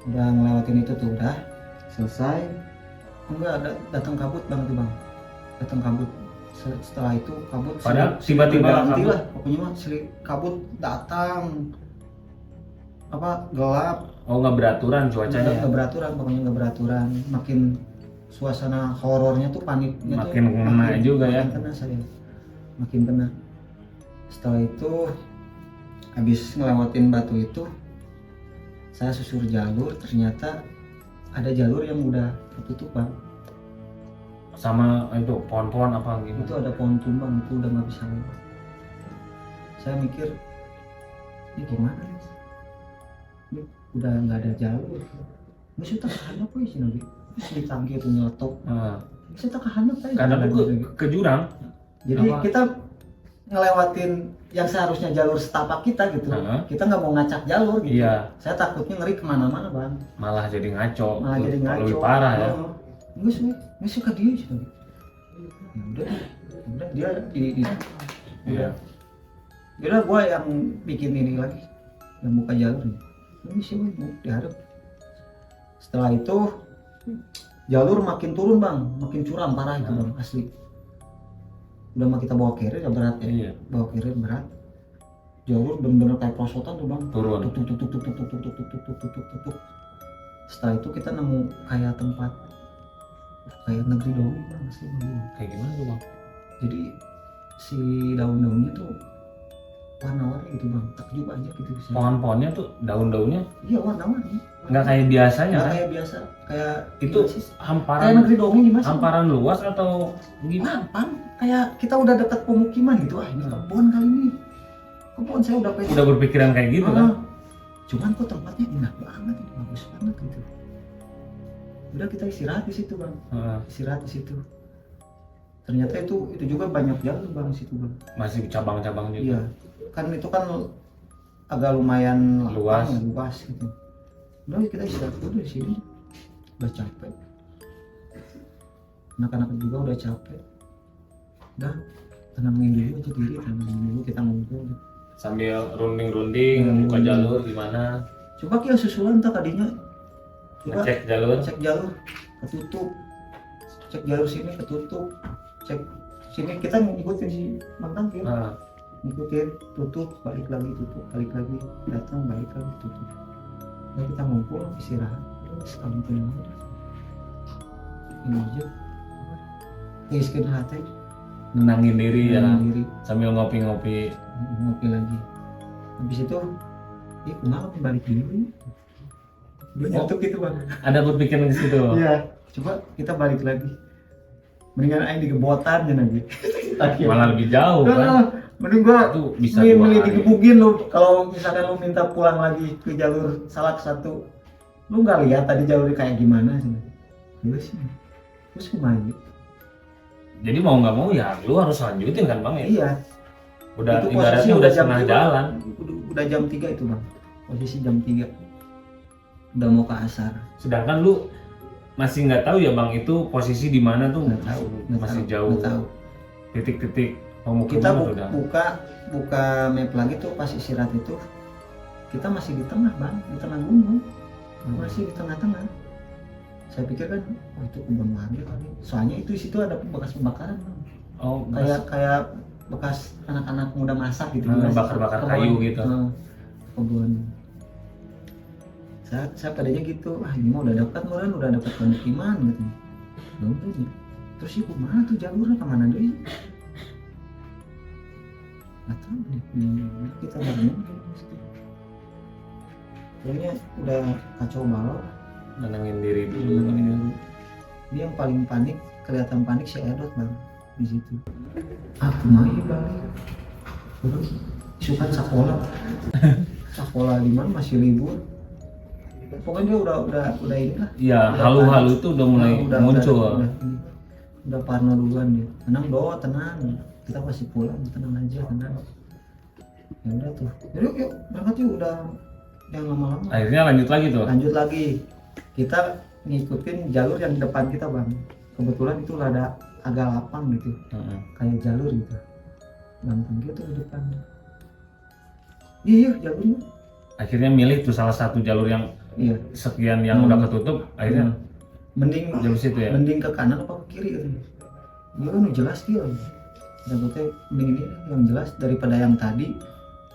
Udah ngelewatin itu tuh udah selesai. Enggak ada datang kabut bang tuh bang. Datang kabut. Setelah itu kabut. Padahal tiba-tiba ganti kabut. lah. Pokoknya mah kabut datang. Gelap. Oh nggak beraturan cuacanya. Nggak beraturan, pokoknya nggak beraturan. Makin suasana horornya tuh paniknya Makin tuh kena juga ya. Makin kena saya, makin kena. Setelah itu habis ngelewatin batu itu, saya susur jalur. Ternyata ada jalur yang udah tertutup bang. Sama itu pohon-pohon apa gitu. Itu ada pohon tumbang, itu udah nggak bisa lewat. Saya mikir, ini gimana nih? Ini udah nggak ada jalur. Masih tak kehandap apa sih nabi? Masih tangki itu nyetok. Masih tak kehandap aja. Karena ke jurang. Jadi kita ngelewatin yang seharusnya jalur setapak kita gitu. Kita nggak mau ngacak jalur gitu. Iya. Saya takutnya ngeri kemana-mana bang. Malah jadi ngaco. Malah jadi ngaco. Lebih parah ya. Nggak suka dia sih nabi. Ya udah dia di Iya. Udah gua yang bikin ini lagi, yang buka jalur. Ini sih mau dihadap. Setelah itu jalur makin turun bang, makin curam parah itu bang asli. Udah mah kita bawa carrier ya berat ya. Iya. Bawa carrier berat. Jalur bener-bener kayak prosotan tuh bang. Turun. Tuk. Setelah itu kita nemu kayak tempat kayak negeri daun bang asli bang. Kayak gimana tuh bang? Jadi si daun-daunnya tuh warna-warni gitu bang, takjub aja gitu. Pohon-pohonnya tuh daun-daunnya Iya warna-warni. nggak kayak biasanya Nggak kan? kayak biasa, kayak Itu gimana sih? Kayak hamparan negeri dongeng gimana sih? hamparan luas atau gimana? Hamparan, kayak kita udah dekat pemukiman gitu. Ini kebun kali ini. Kebun saya udah pengen. Udah berpikiran kayak gitu kan? Cuman kok tempatnya indah banget, ini bagus banget gitu. Udah kita istirahat di situ bang, istirahat di situ. Ternyata itu juga banyak jalur bang di situ bang. Masih cabang-cabang juga. Iya, kan itu kan agak lumayan Luas. luas gitu. Udah kita istirahat dulu di sini, udah capek. Anak-anak juga udah capek. Udah tenangin dulu aja diri, tenangin dulu kita ngumpul. Sambil runding-runding buka jalur gimana? Coba kita susulan tak tadinya. Coba Cek jalur. cek jalur ketutup, cek jalur sini ketutup, cek sini kita ngikutin si Bang Tangkil. Ngikutin, tutup, balik lagi, tutup, balik lagi, datang, balik lagi, tutup. Nah kita ngumpul, istirahat, terus kami punya ini aja. Iskin hati, Nenangin diri ya. nenangin diri, Sambil ngopi-ngopi. ngopi lagi. Habis itu, kenapa balik dulu? Dia nyetuk gitu bang. Ada berpikiran ke situ. Iya, coba kita balik lagi. Mendingan aing digebotan ya nanti. Malah lebih jauh kan? Mending gua Itu bisa 2 milih hari. digebukin lu. Kalau misalkan lu minta pulang lagi ke jalur salah satu, lu nggak lihat tadi jalurnya kayak gimana sih? Iya sih. Terus kemana? Jadi mau nggak mau ya lu harus lanjutin kan bang ya? Iya. Udah Itu ibaratnya posisi udah jam setengah 3. jalan. Udah jam 3 itu bang. Posisi jam 3. Udah mau ke asar. Sedangkan lu masih nggak tahu ya bang itu posisi di mana tuh? Nggak tahu. Masih jauh. Nggak tahu. Titik-titik Kita pemukiman udah. buka map lagi tuh pas istirahat itu kita masih di tengah bang, di tengah gunung, masih di tengah-tengah. Saya pikir kan, itu kebun warga kali. Soalnya itu di situ ada bekas pembakaran bang. Oh, Kayak bekas anak-anak muda masak gitu. Bakar-bakar kayu gitu. Kebun. Saya padanya gitu, ini mah udah dapat meureun, udah dapat pemukiman gitu. Ya udah nih. Terus ibu mana tuh jalurnya kemana deh? Nggak tahu nih, kita nggak mungkin. Kayaknya udah kacau balau. Nenangin diri dulu. Dia yang paling panik, kelihatan panik si Edot bang di situ. Aku mau balik. Terus isukan sekolah. Sekolah di mana masih libur. Pokoknya dia udah ini lah. Iya, halu-halu itu udah mulai muncul. Udah parno duluan dia. Tenang doa, tenang. Kita pasti pulang, tenang aja, tenang. Ya udah tuh. Jadi yuk berangkat yuk, udah yang lama-lama. Akhirnya lanjut lagi tuh. Lanjut lagi. Kita ngikutin jalur yang depan kita bang. Kebetulan itu rada agak lapang gitu. Kayak jalur gitu. Gampang gitu di depan. Iya jalurnya. Akhirnya milih tuh salah satu jalur yang sekian yang udah ketutup, akhirnya mending jalur situ ya. Mending ke kanan apa ke kiri gitu. Dia kan jelas dia. Dapetnya mending ini yang jelas daripada yang tadi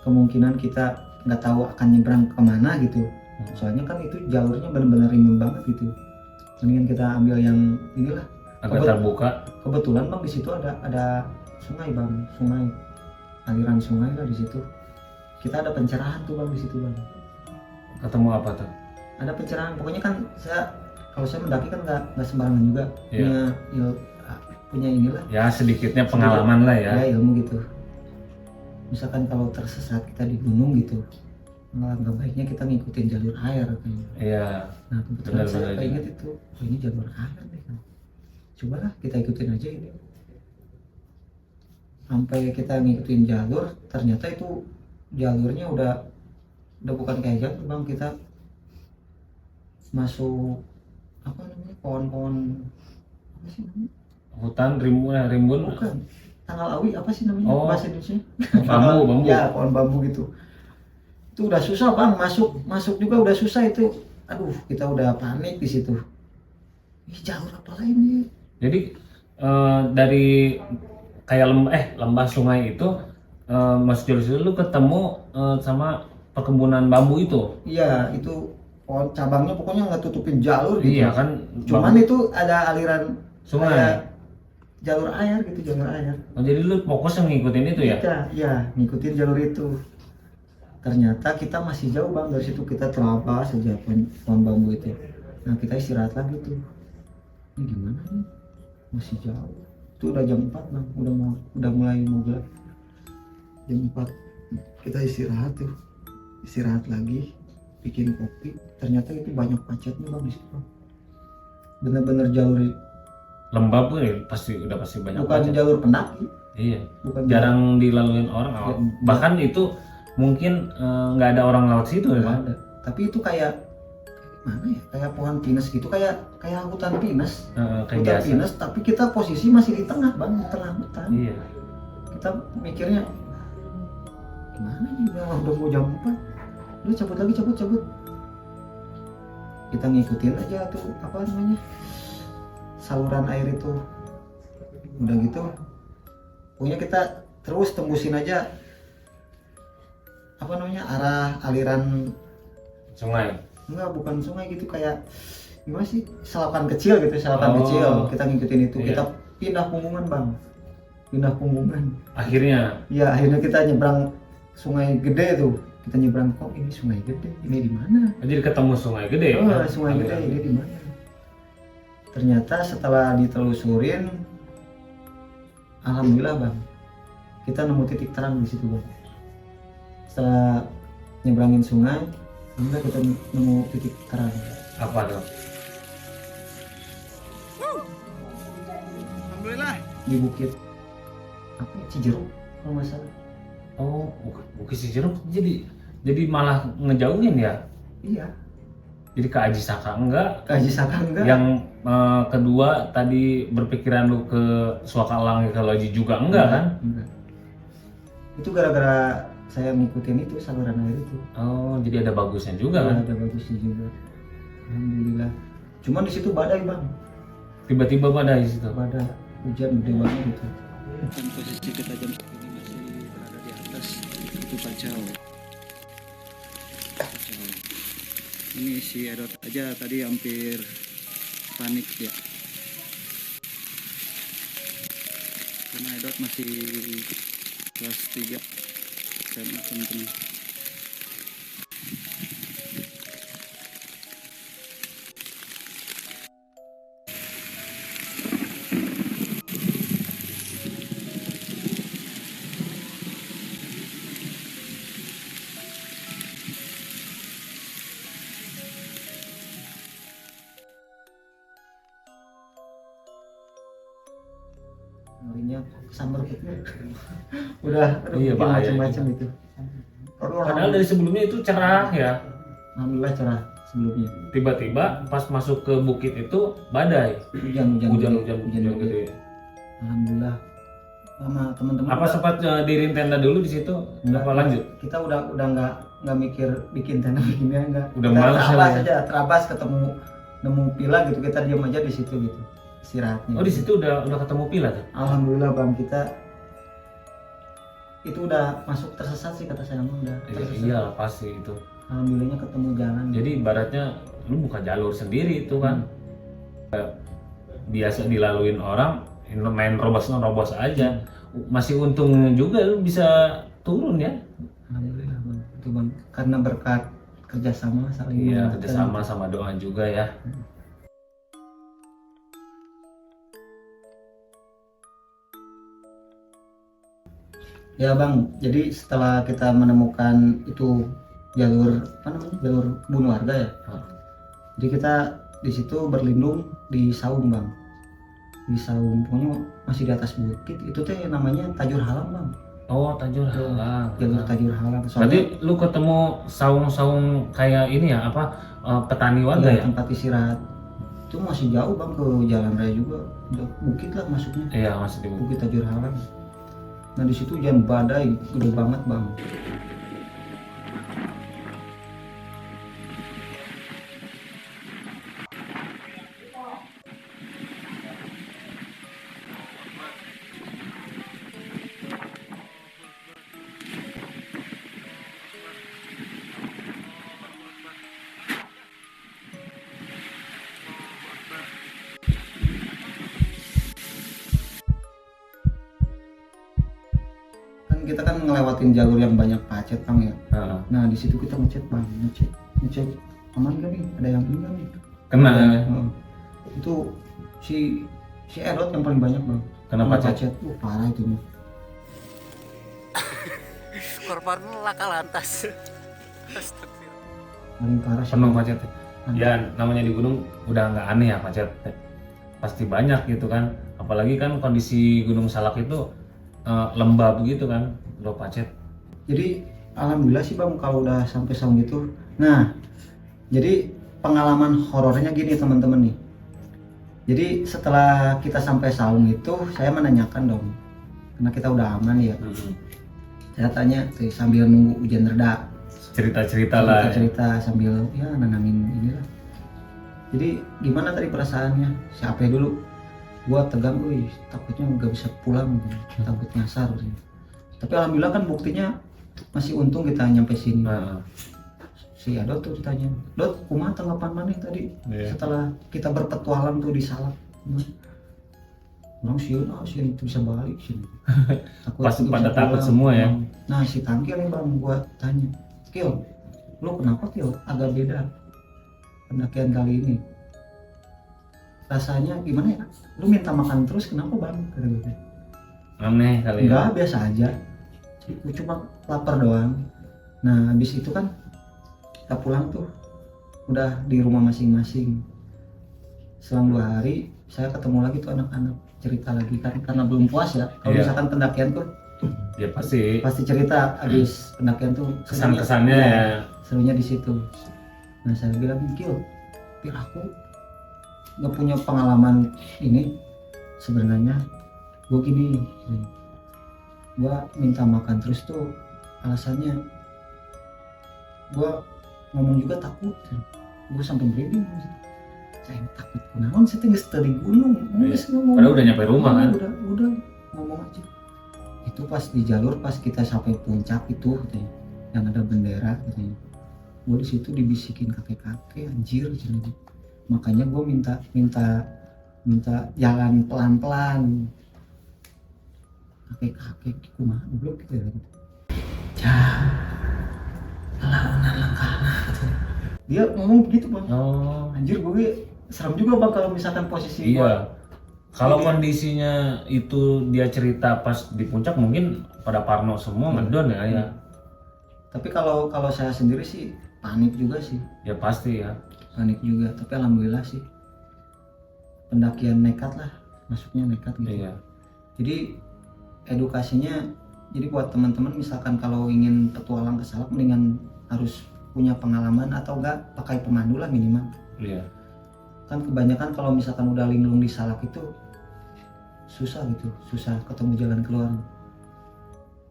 kemungkinan kita nggak tahu akan nyebrang kemana gitu. Soalnya kan itu jalurnya benar-benar rimbun banget gitu. Mendingan kita ambil yang inilah agak terbuka. Kebetulan bang di situ ada sungai bang, sungai aliran sungai lah di situ. Kita ada pencerahan tuh bang di situ bang. Ketemu apa tuh? Ada pencerahan. Pokoknya kan kalau saya mendaki kan nggak sembarangan juga. Punya inilah. Ya sedikitnya pengalaman lah ya. Ya ilmu gitu. Misalkan kalau tersesat kita di gunung gitu, nggak baiknya kita ngikutin jalur air kan. Iya. Nah kebetulan saya ingat itu, ini jalur air nih kan. Cobalah kita ikutin aja ini. Sampai kita ngikutin jalur, ternyata itu jalurnya udah bukan kayak jalur bang, kita masuk apa namanya pohon-pohon apa sih namanya? Hutan rimbun. Bukan. Tanggal awi apa sih namanya bahasa Indonesia? Bambu. Ya pohon bambu gitu. Itu udah susah bang, masuk juga udah susah itu. Aduh kita udah panik di situ. Ih jalur apa ini? Jadi dari kayak lembah sungai itu masuk jalur situ lu ketemu sama perkebunan bambu itu. Iya itu pohon cabangnya pokoknya nggak tutupin jalur gitu. Iya kan. Cuman itu ada aliran sungai. Jalur air gitu, jalur air. Oh, jadi lu fokus ngikutin itu ya? Iya, ngikutin jalur itu. Ternyata kita masih jauh bang dari situ, kita terabas saja pohon bambu itu. Nah kita istirahat lagi tuh. Ini gimana nih? Masih jauh. Itu udah jam 4 bang, udah mulai mau gelap. Jam 4 kita istirahat tuh, istirahat lagi, bikin kopi. Ternyata itu banyak macetnya bang di situ. Bener-bener jalur lembab ya pasti banyak bukan macet. Jalur pendaki. Iya. Bukan jarang dilaluin orang. Ya, bahkan itu mungkin nggak ada orang lewat situ ya bang. Ada. Tapi itu kayak mana ya? Kayak pohon pinus gitu, kayak hutan pinus. Kayak Hutan biasa. pinus, tapi kita posisi masih di tengah bang, di tengah hutan. Iya. Kita mikirnya gimana nih? Udah mau jam 4. Lu cabut lagi, cabut. Kita ngikutin aja tuh apa namanya? Saluran air itu. Udah gitu pokoknya kita terus tembusin aja apa namanya arah aliran Sungai. enggak bukan sungai gitu, kayak gimana sih, selokan kecil gitu, selokan kecil. Kita ngikutin itu. Kita pindah punggungan bang, Akhirnya kita nyebrang sungai gede tuh. Kita nyebrang, kok ini sungai gede, ini di mana? Jadi ketemu sungai gede. Sungai gede ini di mana? Ternyata setelah ditelusurin, alhamdulillah bang, kita nemu titik terang di situ bang. Setelah nyebrangin sungai, alhamdulillah kita nemu titik terang. Apa tuh? Alhamdulillah. Di bukit apa? Cijeruk kalau nggak salah. Oh, Bukit Cijeruk jadi malah ngejauhin ya? Iya. Jadi ke Aji Saka enggak? Enggak. Yang kedua tadi berpikiran lu ke Suakalang ke Loji juga enggak kan? Enggak. Itu gara-gara saya ngikutin itu saluran air itu. Oh, jadi ada bagusnya juga kan? Ada bagusnya juga. Alhamdulillah. Cuman di situ badai bang. Tiba-tiba badai di situ. Badai, hujan gede banget gitu. Posisi kita jam segini atas itu kacau. Ini si Edot aja tadi hampir panik ya, karena Edot masih kelas 3 SMA teman-teman. Ngerinya sambar udah Iya, bahaya macam-macam juga. itu. Padahal dari sebelumnya itu cerah ya. Alhamdulillah cerah sebelumnya. Tiba-tiba pas masuk ke bukit itu badai. Hujan Hujan gede. Alhamdulillah sama teman-teman. Apa sempat diriin tenda dulu di situ? Apa lanjut? Kita udah nggak mikir bikin tenda bikinnya enggak. Udah Kita malas terabas ya. aja, terabas ketemu nemu pila gitu, kita diam aja di situ gitu. Istirahatnya. Oh, di situ udah ketemu pila tuh. Alhamdulillah Bang, kita itu udah masuk tersesat sih kata saya udah tersesat. Iya, pasti itu. Alhamdulillahnya ketemu jalan. Jadi ibaratnya lu buka jalur sendiri itu kan. Kayak biasa dilaluin orang, main robos aja. Masih untung juga lu bisa turun ya. Alhamdulillah Bang. Itu Bang, karena berkat kerjasama saling Iya, menguatkan. kerjasama sama doa juga ya. Ya Bang, jadi setelah kita menemukan itu jalur apa namanya, jalur kebun warga ya. Jadi kita di situ berlindung di saung Bang, di saung, pokoknya masih di atas bukit. Itu teh namanya Tajur Halang Bang. Oh, Tajur Halang. Jalur Tajur Halang. Berarti lu ketemu saung-saung kayak ini ya, apa petani warga ya? Tempat istirahat. Itu masih jauh Bang ke jalan raya juga, udah bukit lah masuknya. Iya, masih di bukit. Bukit Tajur Halang. Nah di situ hujan badai gede banget Bang. Kita kan ngelewatin jalur yang banyak pacet Bang ya. Nah di situ kita ngecek Bang, ngecek aman gak nih, ada yang enggak nih. Kena. Itu si Edot yang paling banyak Bang. Kena pacet. Parah itu nih. Korban laka lantas. Paling parah sih. Penuh pacet. Ya namanya di gunung udah nggak aneh ya pacet. Pasti banyak gitu kan. Apalagi kan kondisi Gunung Salak itu lembab gitu kan, lo pacet. Jadi alhamdulillah sih Bang kalau udah sampai saung gitu. Nah, jadi pengalaman horornya gini teman-teman nih. Jadi setelah kita sampai saung itu, saya menanyakan dong, karena kita udah aman ya. Saya tanya sambil nunggu hujan reda. Cerita-cerita lah. Cerita sambil ya nenangin inilah. Jadi gimana tadi perasaannya? Siapa dulu? Gua tegang, takutnya nggak bisa pulang, takut nyasar. Tapi alhamdulillah kan buktinya masih untung kita nyampe sini. Si Adot tuh ditanya, Dot, kumaha tanggapan mana tadi setelah kita berpetualang tuh di Salak? Orang sieun itu bisa balik sini. Pasti pada takut semua ya. Nah si Tangkil nih Bang, gua tanya, Kil, lu kenapa Kil agak beda pendakian kali ini? Rasanya gimana ya? Lu minta makan terus kenapa Bang? Gitu. Aneh kali ya. Enggak, biasa aja. Gue cuma lapar doang. Nah habis itu kan kita pulang tuh udah di rumah masing-masing. Selang 2 hari saya ketemu lagi tuh anak-anak, cerita lagi kan karena belum puas ya. Kalau misalkan pendakian tuh ya pasti cerita habis pendakian tuh kesan-kesannya ya. Serunya di situ. Nah saya bilang, Kil, aku nggak punya pengalaman ini sebenarnya. Gue gini, gue minta makan terus tuh alasannya gue ngomong juga takut. Gue sampai merinding. Saya takut kenaon, saya tinggal di gunung. Ngomong padahal udah nyampe rumah kan. Udah ngomong aja. Itu Itu pas di jalur pas kita sampai puncak itu katanya, yang ada bendera katanya. Gue di situ dibisikin kakek-kakek anjir gitu. Makanya gue minta jalan pelan-pelan. Kakek-kakek kumaha goblok gitu ya. Lalunan langkahna katanya. Dia ngomong gitu bang. Oh. Anjir gue serem juga bang kalau misalkan posisi Iya. Kalau Iya. kondisinya itu dia cerita pas di puncak mungkin pada parno semua ngedon ya ya. Tapi kalau saya sendiri sih panik juga sih, Ya pasti ya. panik juga. Tapi alhamdulillah sih pendakian nekat lah, masuknya nekat gitu. Iya. Jadi edukasinya, jadi buat teman-teman misalkan kalau ingin petualang ke Salak mendingan harus punya pengalaman atau enggak pakai pemandu lah minimal. Iya. Kan kebanyakan kalau misalkan udah linglung di Salak itu susah gitu, susah ketemu jalan keluar.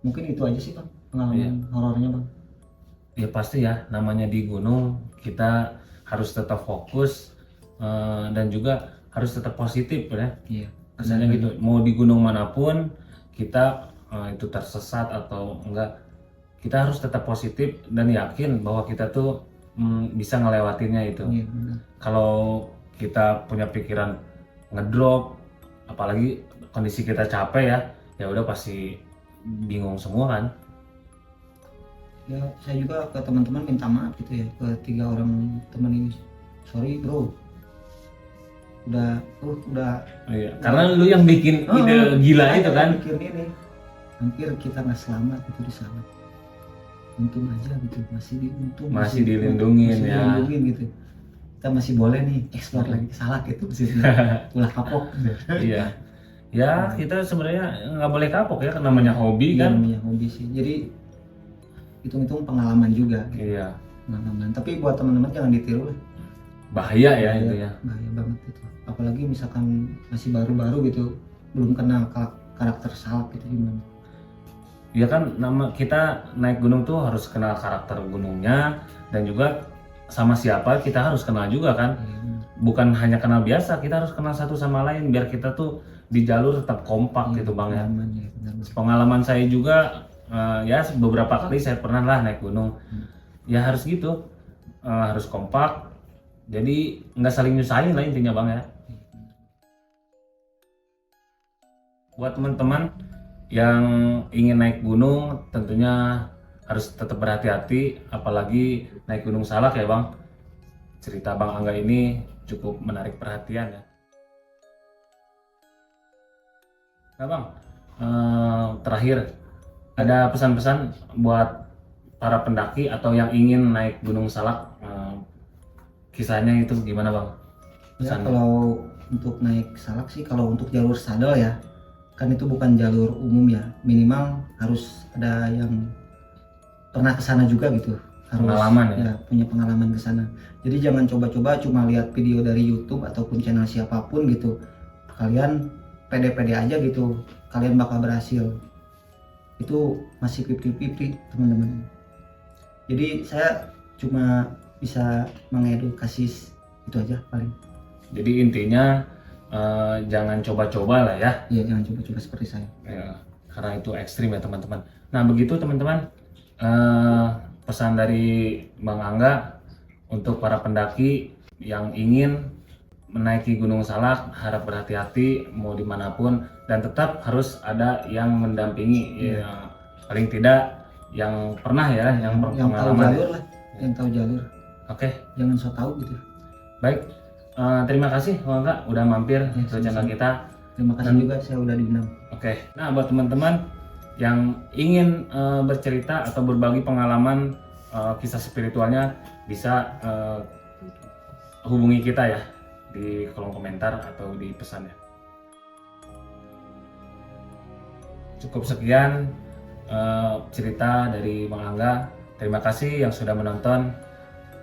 Mungkin itu aja sih bang pengalaman horornya bang. Ya pasti ya, namanya di gunung kita harus tetap fokus dan juga harus tetap positif ya. Iya. Kesannya gitu. Mau di gunung manapun kita itu tersesat atau enggak, kita harus tetap positif dan yakin bahwa kita tuh bisa ngelewatinnya itu. Iya benar. Kalau kita punya pikiran ngedrop, apalagi kondisi kita capek ya udah pasti bingung semua kan. Ya saya juga ke teman-teman minta maaf gitu ya, ke 3 orang teman ini. Sorry bro, udah Iya. Karena lu yang bikin ide gila itu kan. bikin ini hampir kita nggak selamat itu di sana. Untung aja gitu, Masih dilindungin masih ya. dilindungin gitu. Kita masih boleh nih explore lagi ke Salak gitu khususnya. Ulah kapok. Iya. Ya kita sebenarnya nggak boleh kapok ya, kan namanya hobi Iya, kan. namanya hobi sih. Jadi hitung-hitung pengalaman juga. Gitu. Iya. Pengalaman. Tapi buat teman-teman jangan ditiru lah. Bahaya ya itu ya. Bahaya banget itu. Apalagi misalkan masih baru-baru gitu, belum kenal karakter Salak gitu gimana. Ya kan nama kita naik gunung tuh harus kenal karakter gunungnya dan juga sama siapa kita harus kenal juga kan. Bukan hanya kenal biasa, kita harus kenal satu sama lain biar kita tuh di jalur tetap kompak gitu bang ya. Pengalaman saya juga ya beberapa kali saya pernah lah naik gunung. Ya harus gitu, harus kompak. Jadi nggak saling nyusahin lah intinya bang ya. Buat teman-teman yang ingin naik gunung tentunya harus tetap berhati-hati, apalagi naik Gunung Salak ya bang. Cerita Bang Angga ini cukup menarik perhatian ya. Nah bang, terakhir ada pesan-pesan buat para pendaki atau yang ingin naik Gunung Salak, kisahnya itu gimana bang? Ya kalau untuk naik Salak sih, kalau untuk jalur sadel ya, kan itu bukan jalur umum ya, minimal harus ada yang pernah ke sana juga gitu, harus Pengalaman ya? Punya pengalaman ke sana. Jadi jangan coba-coba cuma lihat video dari YouTube ataupun channel siapapun gitu, kalian pede-pede aja gitu, kalian bakal berhasil. Itu masih 50-50 teman-teman. Jadi saya cuma bisa mengedukasi itu aja paling. Jadi intinya jangan coba-coba lah ya. Iya, jangan coba-coba seperti saya. Ya, karena itu ekstrim ya teman-teman. Nah begitu teman-teman, pesan dari Bang Angga untuk para pendaki yang ingin menaiki Gunung Salak, harap berhati-hati mau dimanapun dan tetap harus ada yang mendampingi, ya, paling tidak yang pernah ya, yang tahu pengalaman. jalur lah, yang tahu jalur. Oke. Jangan so tahu gitu. Baik, terima kasih Bang Angga udah mampir ke channel kita. Terima kasih juga saya udah diundang. Oke, nah buat teman-teman yang ingin bercerita atau berbagi pengalaman kisah spiritualnya bisa hubungi kita ya di kolom komentar atau di pesan ya. Cukup sekian cerita dari Bang Angga. Terima kasih yang sudah menonton.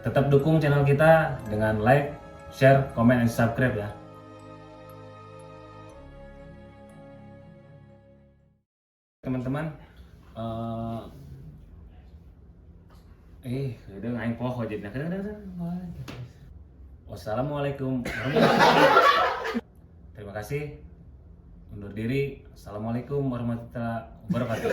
Tetap dukung channel kita dengan like, share, komen, dan subscribe ya. Teman-teman, udah ngain poho jadi. Wassalamualaikum warahmatullahi wabarakatuh. Terima kasih undur diri. Assalamualaikum warahmatullahi wabarakatuh.